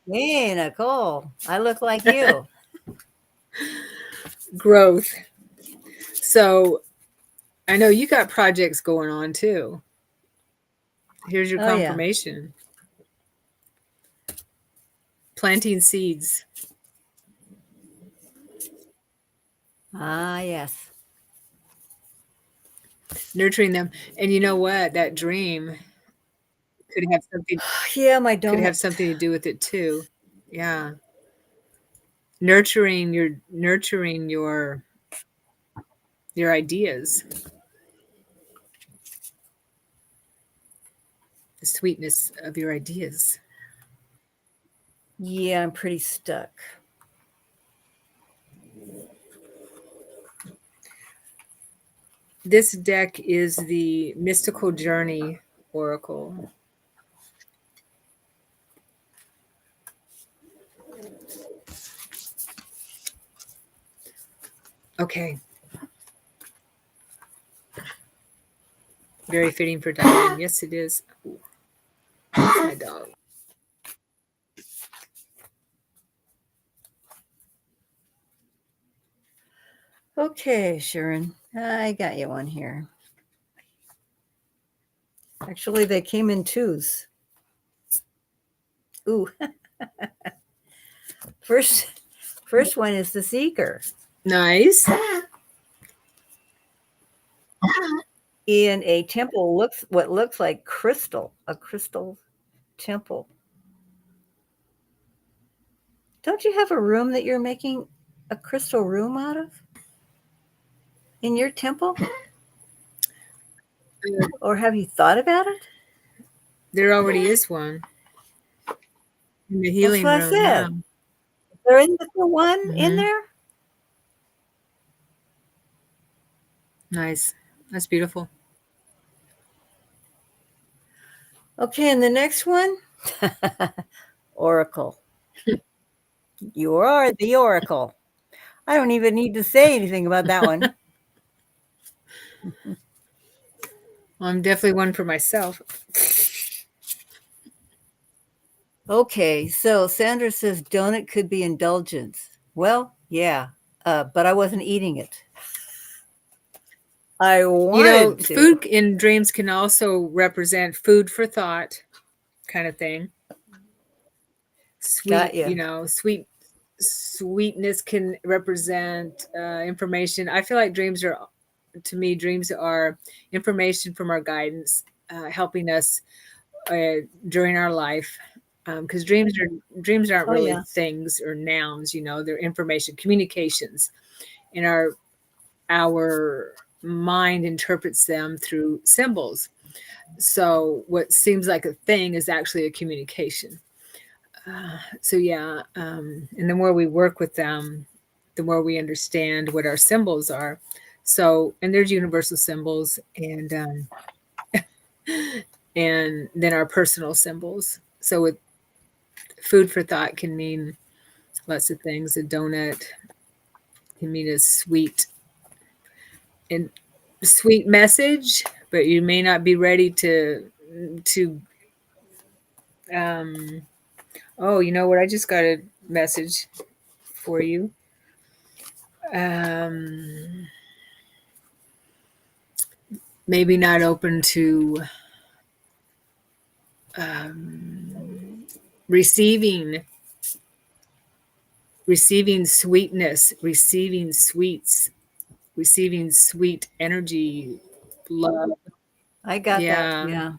Hey, Nicole, I look like you. Growth. So I know you got projects going on too. Here's your Oh, yeah. confirmation. Planting seeds. Ah, yes. Nurturing them. And you know what? That dream could have something Yeah, my could donut. have something to do with it too. Yeah. Nurturing your ideas. The sweetness of your ideas. Yeah, I'm pretty stuck. This deck is the Mystical Journey Oracle. Okay. Very fitting for Diane. Yes, it is. Ooh. That's my dog. Okay, Sharon, I got you one here. Actually, they came in twos. Ooh. First one is the Seeker. Nice. In a temple what looks like crystal, a crystal temple. Don't you have a room that you're making a crystal room out of? In your temple? Or have you thought about it? There already is one. In the healing That's what room. I said. Yeah. There isn't the one in Mhm. there? Nice. That's beautiful. Okay, and the next one? Oracle. You are the Oracle. I don't even need to say anything about that one. Well, I'm definitely one for myself. Okay, so Sandra says donut could be indulgence. Well, yeah, but I wasn't eating it. I wanted to. Food in dreams can also represent food for thought kind of thing. Sweet, Got ya. Sweetness can represent information. I feel like dreams are information from our guidance, helping us during our life. Because dreams aren't Oh, really yeah. things or nouns, they're information, communications. And our mind interprets them through symbols. So what seems like a thing is actually a communication. And the more we work with them, the more we understand what our symbols are. So, and there's universal symbols, and and then our personal symbols. So, with food for thought can mean lots of things. A donut can mean a sweet message, but you may not be ready to. Oh, you know what? I just got a message for you. Maybe not open to receiving sweetness, receiving sweets, receiving sweet energy, love. I got that. Yeah. Yeah.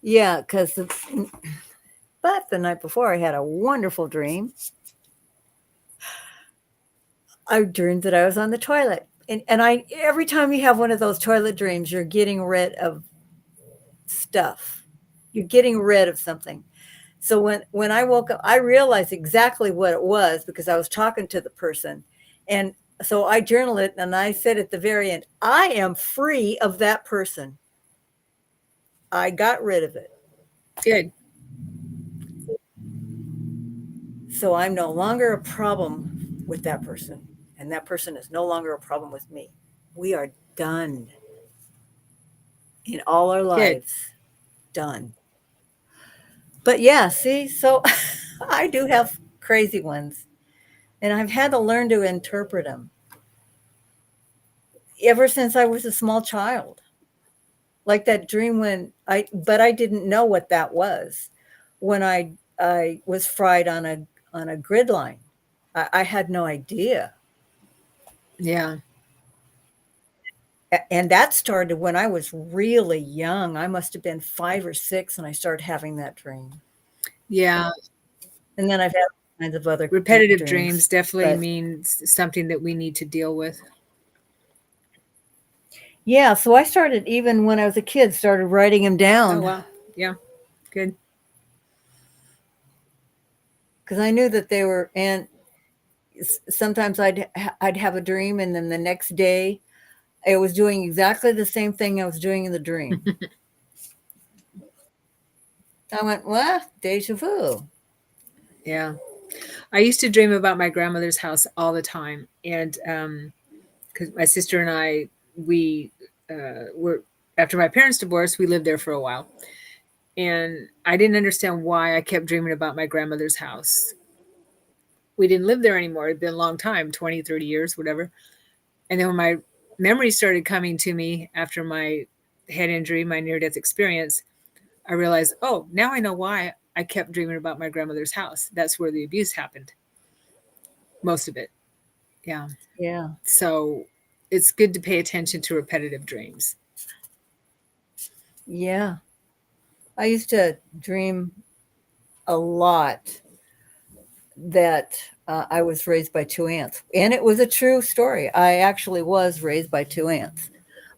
Yeah, because it's. But the night before, I had a wonderful dream. I dreamed that I was on the toilet, and I every time you have one of those toilet dreams, you're getting rid of stuff. You're getting rid of something. So when I woke up, I realized exactly what it was because I was talking to the person, and so I journaled it, and I said at the very end, I am free of that person. I got rid of it. Good. So I'm no longer a problem with that person. And that person is no longer a problem with me. We are done in all our Good. lives. Done. But yeah, see, so I do have crazy ones. And I've had to learn to interpret them ever since I was a small child. Like that dream but I didn't know what that was when I was fried on a grid line. I had no idea. Yeah. And that started when I was really young. I must have been 5 or 6 when I started having that dream. Yeah. And then I've had all kinds of other deep Repetitive dreams definitely but means something that we need to deal with. yeah, so I started even when I was a kid, started writing them Oh, down wow. Yeah. Good. because I knew that they were. And sometimes I'd have a dream, and then the next day, I was doing exactly the same thing I was doing in the dream. I went, what? Deja vu. Yeah. I used to dream about my grandmother's house all the time. And because my sister and I, we were, after my parents' divorce, we lived there for a while. And I didn't understand why I kept dreaming about my grandmother's house. We didn't live there anymore. It'd been a long time, 20, 30 years, whatever. And then when my memories started coming to me after my head injury, my near death experience, I realized, oh, now I know why I kept dreaming about my grandmother's house. That's where the abuse happened. Most of it. Yeah. Yeah. So it's good to pay attention to repetitive dreams. Yeah. I used to dream a lot that I was raised by 2 aunts. And it was a true story. I actually was raised by 2 aunts.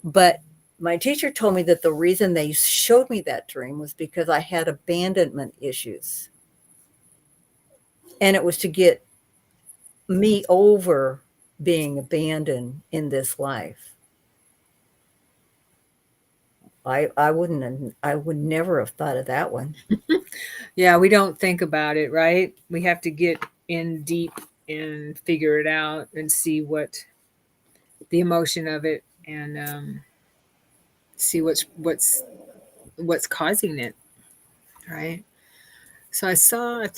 But my teacher told me that the reason they showed me that dream was because I had abandonment issues. And it was to get me over being abandoned in this life. I would never have thought of that one. Yeah, we don't think about it, right? We have to get in deep and figure it out and see what the emotion of it and see what's causing it, right? So I thought,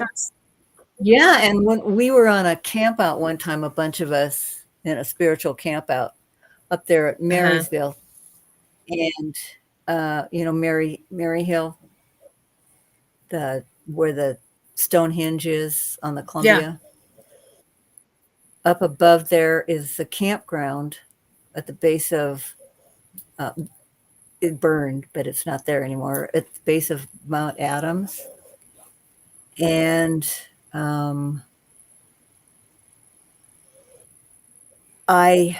Yeah, and when we were on a camp out one time, a bunch of us in a spiritual camp out up there at uh-huh. Marysville, and Mary Hill, the where the Stonehenge is on the Yeah, Columbia. Up above there is the campground at the base of uh, it burned, but it's not there anymore. At the base of Mount Adams, and um, I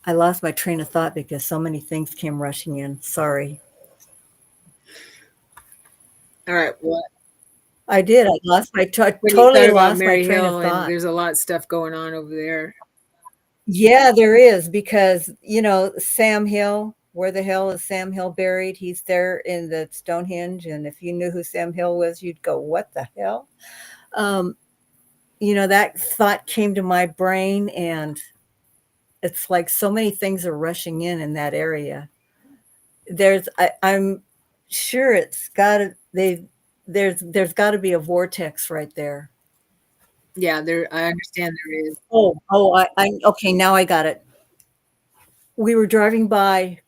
I lost my train of thought because so many things came rushing in. Sorry. all right. Well, I did. I lost my when you totally thought about lost my Mary train of Hill, and thought. there's a lot of stuff going on over there. Yeah, there is because Sam Hill, where the hell is Sam Hill buried? He's there in the Stonehenge, and if you knew who Sam Hill was, you'd go, "What the hell?" Um, that thought came to my brain, and it's like so many things are rushing in that area. I'm sure it's got to there's got to be a vortex right there. Yeah, there. I understand there is. Okay, now I got it. We were driving by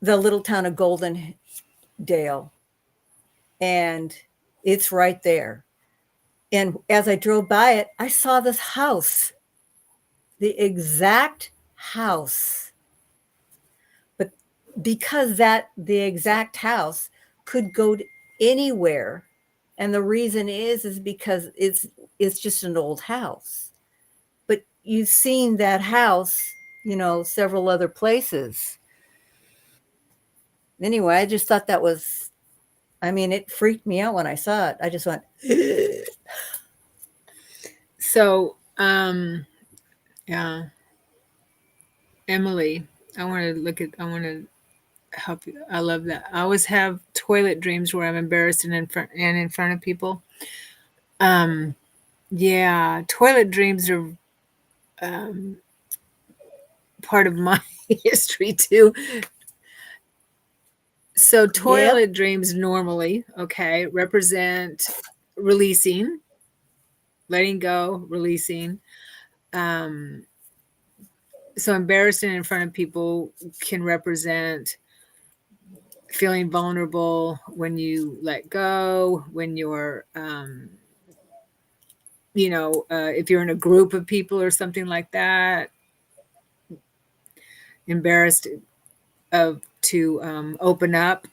the little town of Golden Dale, and it's right there. And as I drove by it, I saw this house, the exact house. But because the exact house could go to anywhere. And the reason is because it's just an old house. But you've seen that house, several other places. Anyway, I just thought that was, it freaked me out when I saw it. I just went, So, yeah, Emily, I want to help you. I love that. I always have toilet dreams where I'm embarrassed and in front of people. Yeah, toilet dreams are part of my history too. So toilet dreams normally, okay, represent releasing, letting go, releasing. So embarrassing in front of people can represent feeling vulnerable when you let go, when you're if you're in a group of people or something like that, embarrassed to open up,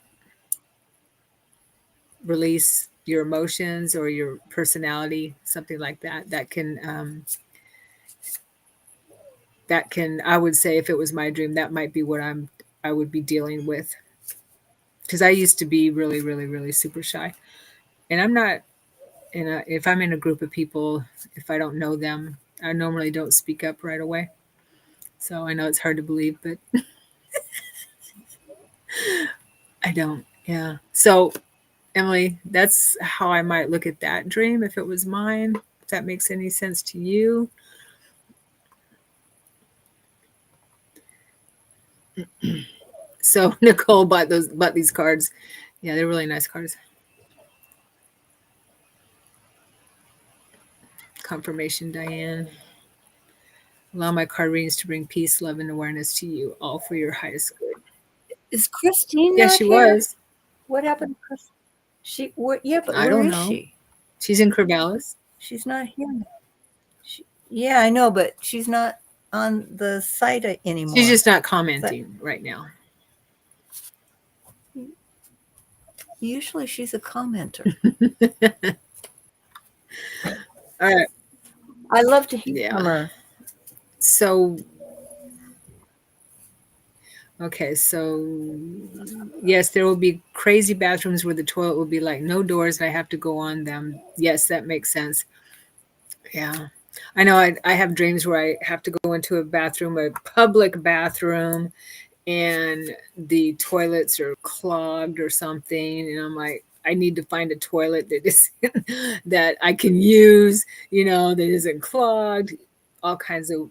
release your emotions or your personality, something like that. That can I would say, if it was my dream, that might be what I would be dealing with, because I used to be really, really, really super shy, and I'm not if I'm in a group of people, if I don't know them, I normally don't speak up right away. So I know it's hard to believe, but I don't. Yeah. So Emily, that's how I might look at that dream if it was mine. If that makes any sense to you. So Nicole bought these cards. Yeah, they're really nice cards. Confirmation, Diane. Allow my card readings to bring peace, love, and awareness to you, all for your highest good. is Christine Yeah, not she here? was. What happened to Christine? Yeah, but I where don't is know. she? She's in Corvallis. She's not here. Yeah, I know, but she's not on the site anymore. She's just not commenting right now. Usually she's a commenter. All right. I love to hear from her. So, okay, so yes, there will be crazy bathrooms where the toilet will be like no doors and I have to go on them. Yes, that makes sense. Yeah. I know I have dreams where I have to go into a bathroom, a public bathroom, and the toilets are clogged or something. And I'm like, I need to find a toilet that is that I can use, that isn't clogged, all kinds of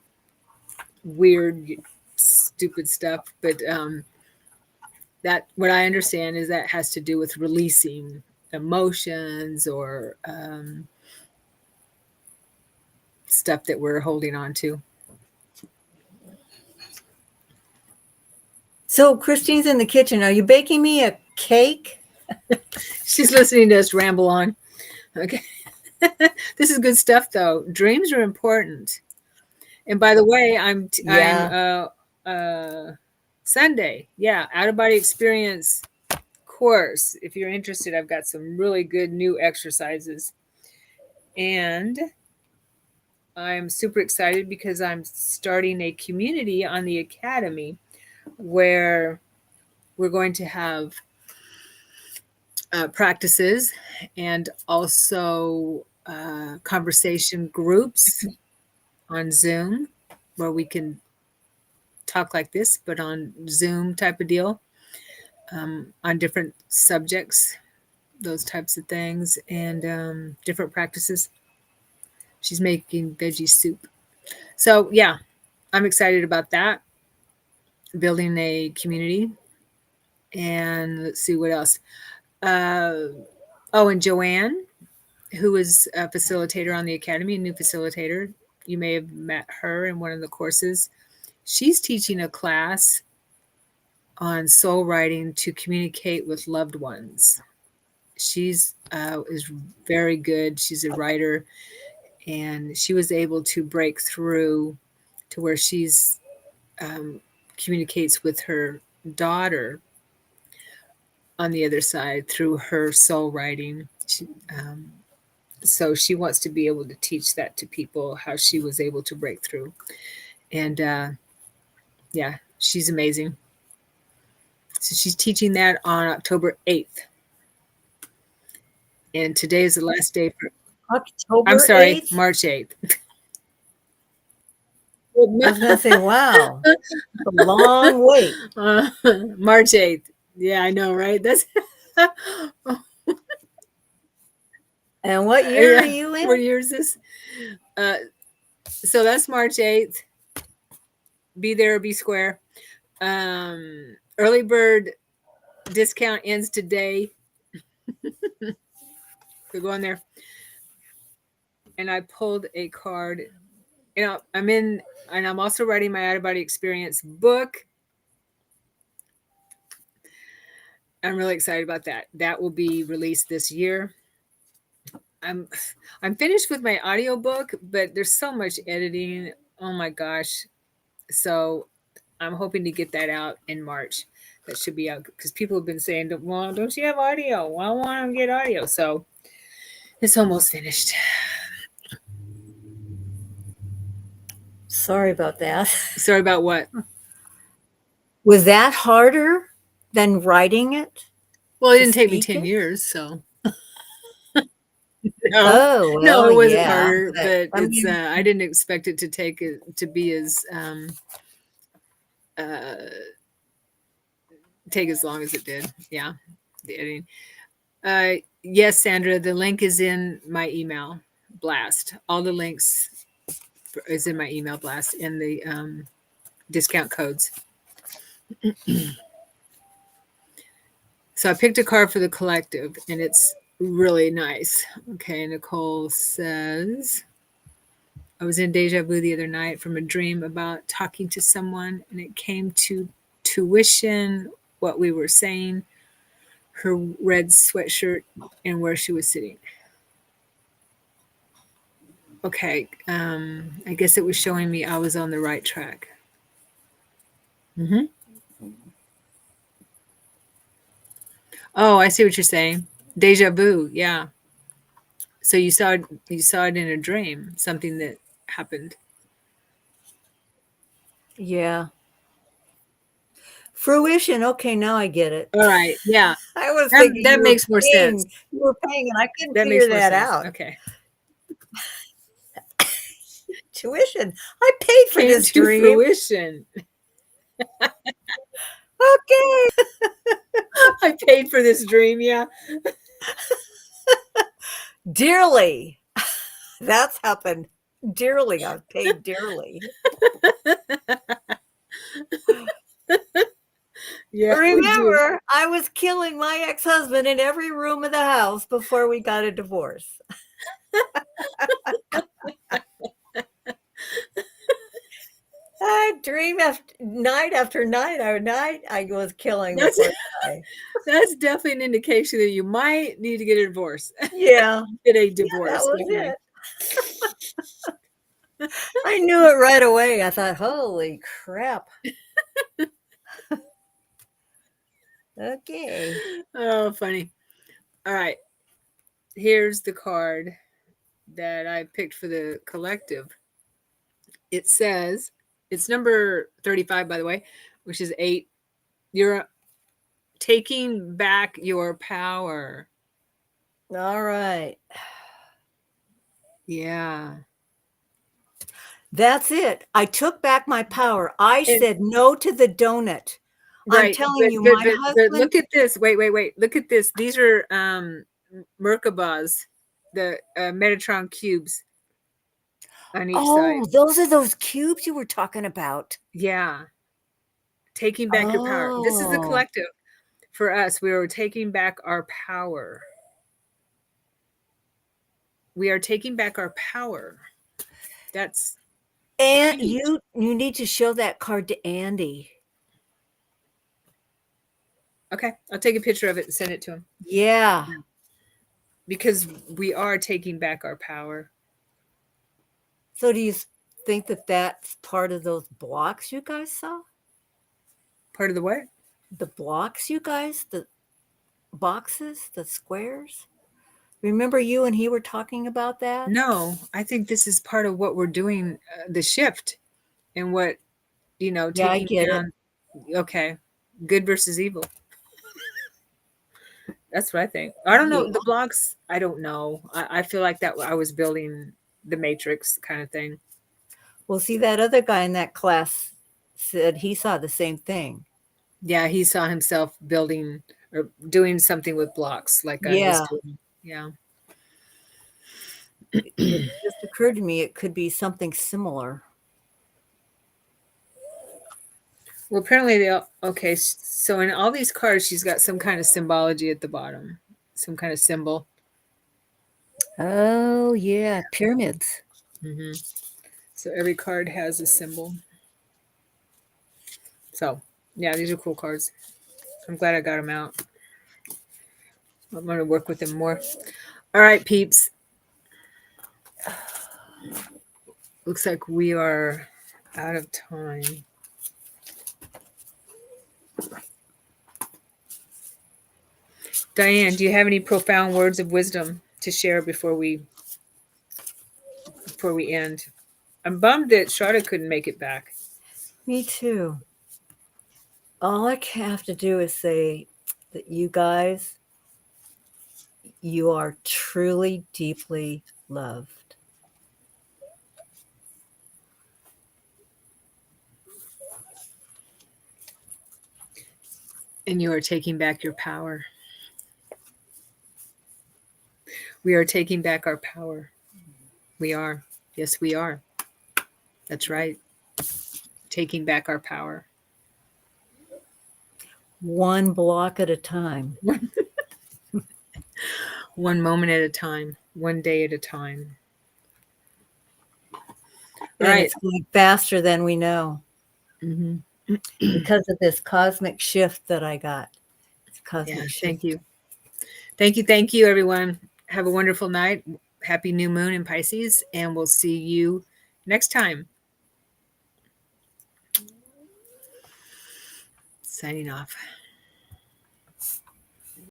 weird, stupid stuff. But that what I understand is that has to do with releasing emotions or stuff that we're holding on to. So Christine's in the kitchen. Are you baking me a cake? She's listening to us ramble on. Okay. This is good stuff, though. Dreams are important. And by the way, I'm Sunday. Yeah, out of body experience course. If you're interested, I've got some really good new exercises. And I'm super excited because I'm starting a community on the academy where we're going to have practices and also conversation groups on Zoom where we can talk like this, but on Zoom type of deal, on different subjects, those types of things, and different practices. She's making veggie soup. So, yeah, I'm excited about that. Building a community. And let's see what else. And Joanne, who is a facilitator on the academy, a new facilitator. You may have met her in one of the courses. She's teaching a class on soul writing to communicate with loved ones. She's is very good. She's a writer, and she was able to break through to where she's communicates with her daughter on the other side through her soul writing. So she wants to be able to teach that to people, how she was able to break through. And yeah, she's amazing. So she's teaching that on October 8th. And today is the last day for, October I'm sorry, 8th? March 8th. I was going to say, wow, it's a long wait. March 8th. Yeah, I know, right? That's And what year are you in? What year is this? So that's March 8th. Be there or be square. Early bird discount ends today. So go on there. And I pulled a card. You know, and I'm also writing my out of body experience book. I'm really excited about that. That will be released this year. I'm finished with my audiobook, but there's so much editing. Oh my gosh. So I'm hoping to get that out in March. That should be out because people have been saying, well, don't you have audio? Well, I want to get audio. So it's almost finished. Sorry about that. Sorry about what? Was that harder than writing it? Well, it To didn't take me speak 10 it? years. So no, Oh, no, well, it wasn't yeah. harder, but I it's, mean, I didn't expect it to be as, take as long as it did. Yeah. The editing. Yes, Sandra, the link is in my email blast. All the links is in my email blast and the discount codes. So I picked a card for the collective and it's really nice. Okay, Nicole says, I was in deja vu the other night from a dream about talking to someone and it came to tuition what we were saying, her red sweatshirt and where she was sitting. Okay, I guess it was showing me I was on the right track. Mm-hmm. Oh, I see what you're saying. Deja vu, yeah. So you saw it in a dream, something that happened. yeah. Fruition. Okay, now I get it. All right, yeah, I was thinking that makes more sense. You were paying, and I couldn't That figure makes more that sense. out. Okay, Tuition. I paid for came this to dream. fruition. Okay. I paid for this dream. Yeah. Dearly. That's happened. Dearly. I've paid dearly. Yeah. Remember, I was killing my ex-husband in every room of the house before we got a divorce. I dream after night after night I was killing the poor guy. That's definitely an indication that you might need to get a divorce. Yeah. Get a divorce. That was definitely. it. I knew it right away. I thought, holy crap. Okay. Oh, funny. All right. Here's the card that I picked for the collective. It says, it's number 35, by the way, which is 8. You're taking back your power. All right. Yeah. That's it. I took back my power. I said no to the donut. Right. I'm telling you, but my husband. look at this. Wait. Look at this. These are Merkabahs, the Metatron cubes on each side. Oh, those are those cubes you were talking about. Yeah. Taking back your power. This is the Oh. collective. For us, we are taking back our power. We are taking back our power. That's And huge. you need to show that card to Andy. Okay, I'll take a picture of it and send it to him. Yeah. Because we are taking back our power. So do you think that that's part of those blocks you guys saw? Part of the what? The blocks you guys, boxes, the squares. Remember you and he were talking about that? No, I think this is part of what we're doing, the shift, and what, Yeah, I taking get it. down. Okay, good versus evil. That's what I think. I don't know Yeah. the blocks. I don't know. I feel like that I was building the matrix kind of thing. Well, see, that other guy in that class said he saw the same thing. Yeah, he saw himself building or doing something with blocks like I was Yeah. doing. Yeah. It just occurred to me it could be something similar. Well, apparently they all, okay. So in all these cards, she's got some kind of symbology at the bottom, some kind of symbol. Oh, yeah, pyramids. Hmm. So every card has a symbol. So yeah, these are cool cards. I'm glad I got them out. I'm going to work with them more. All right, peeps. Looks like we are out of time. Diane, do you have any profound words of wisdom to share before we end? I'm bummed that Shada couldn't make it back. Me too. All I have to do is say that you guys, you are truly deeply loved. And you are taking back your power. We are taking back our power. We are. Yes, we are. That's right. Taking back our power. One block at a time. One moment at a time. One day at a time. All And right. it's going faster than we know Mm-hmm. because of this cosmic shift that I got. It's cosmic Yeah, shift. thank you. Thank you, everyone. Have a wonderful night. Happy new moon in Pisces, and we'll see you next time. Signing off.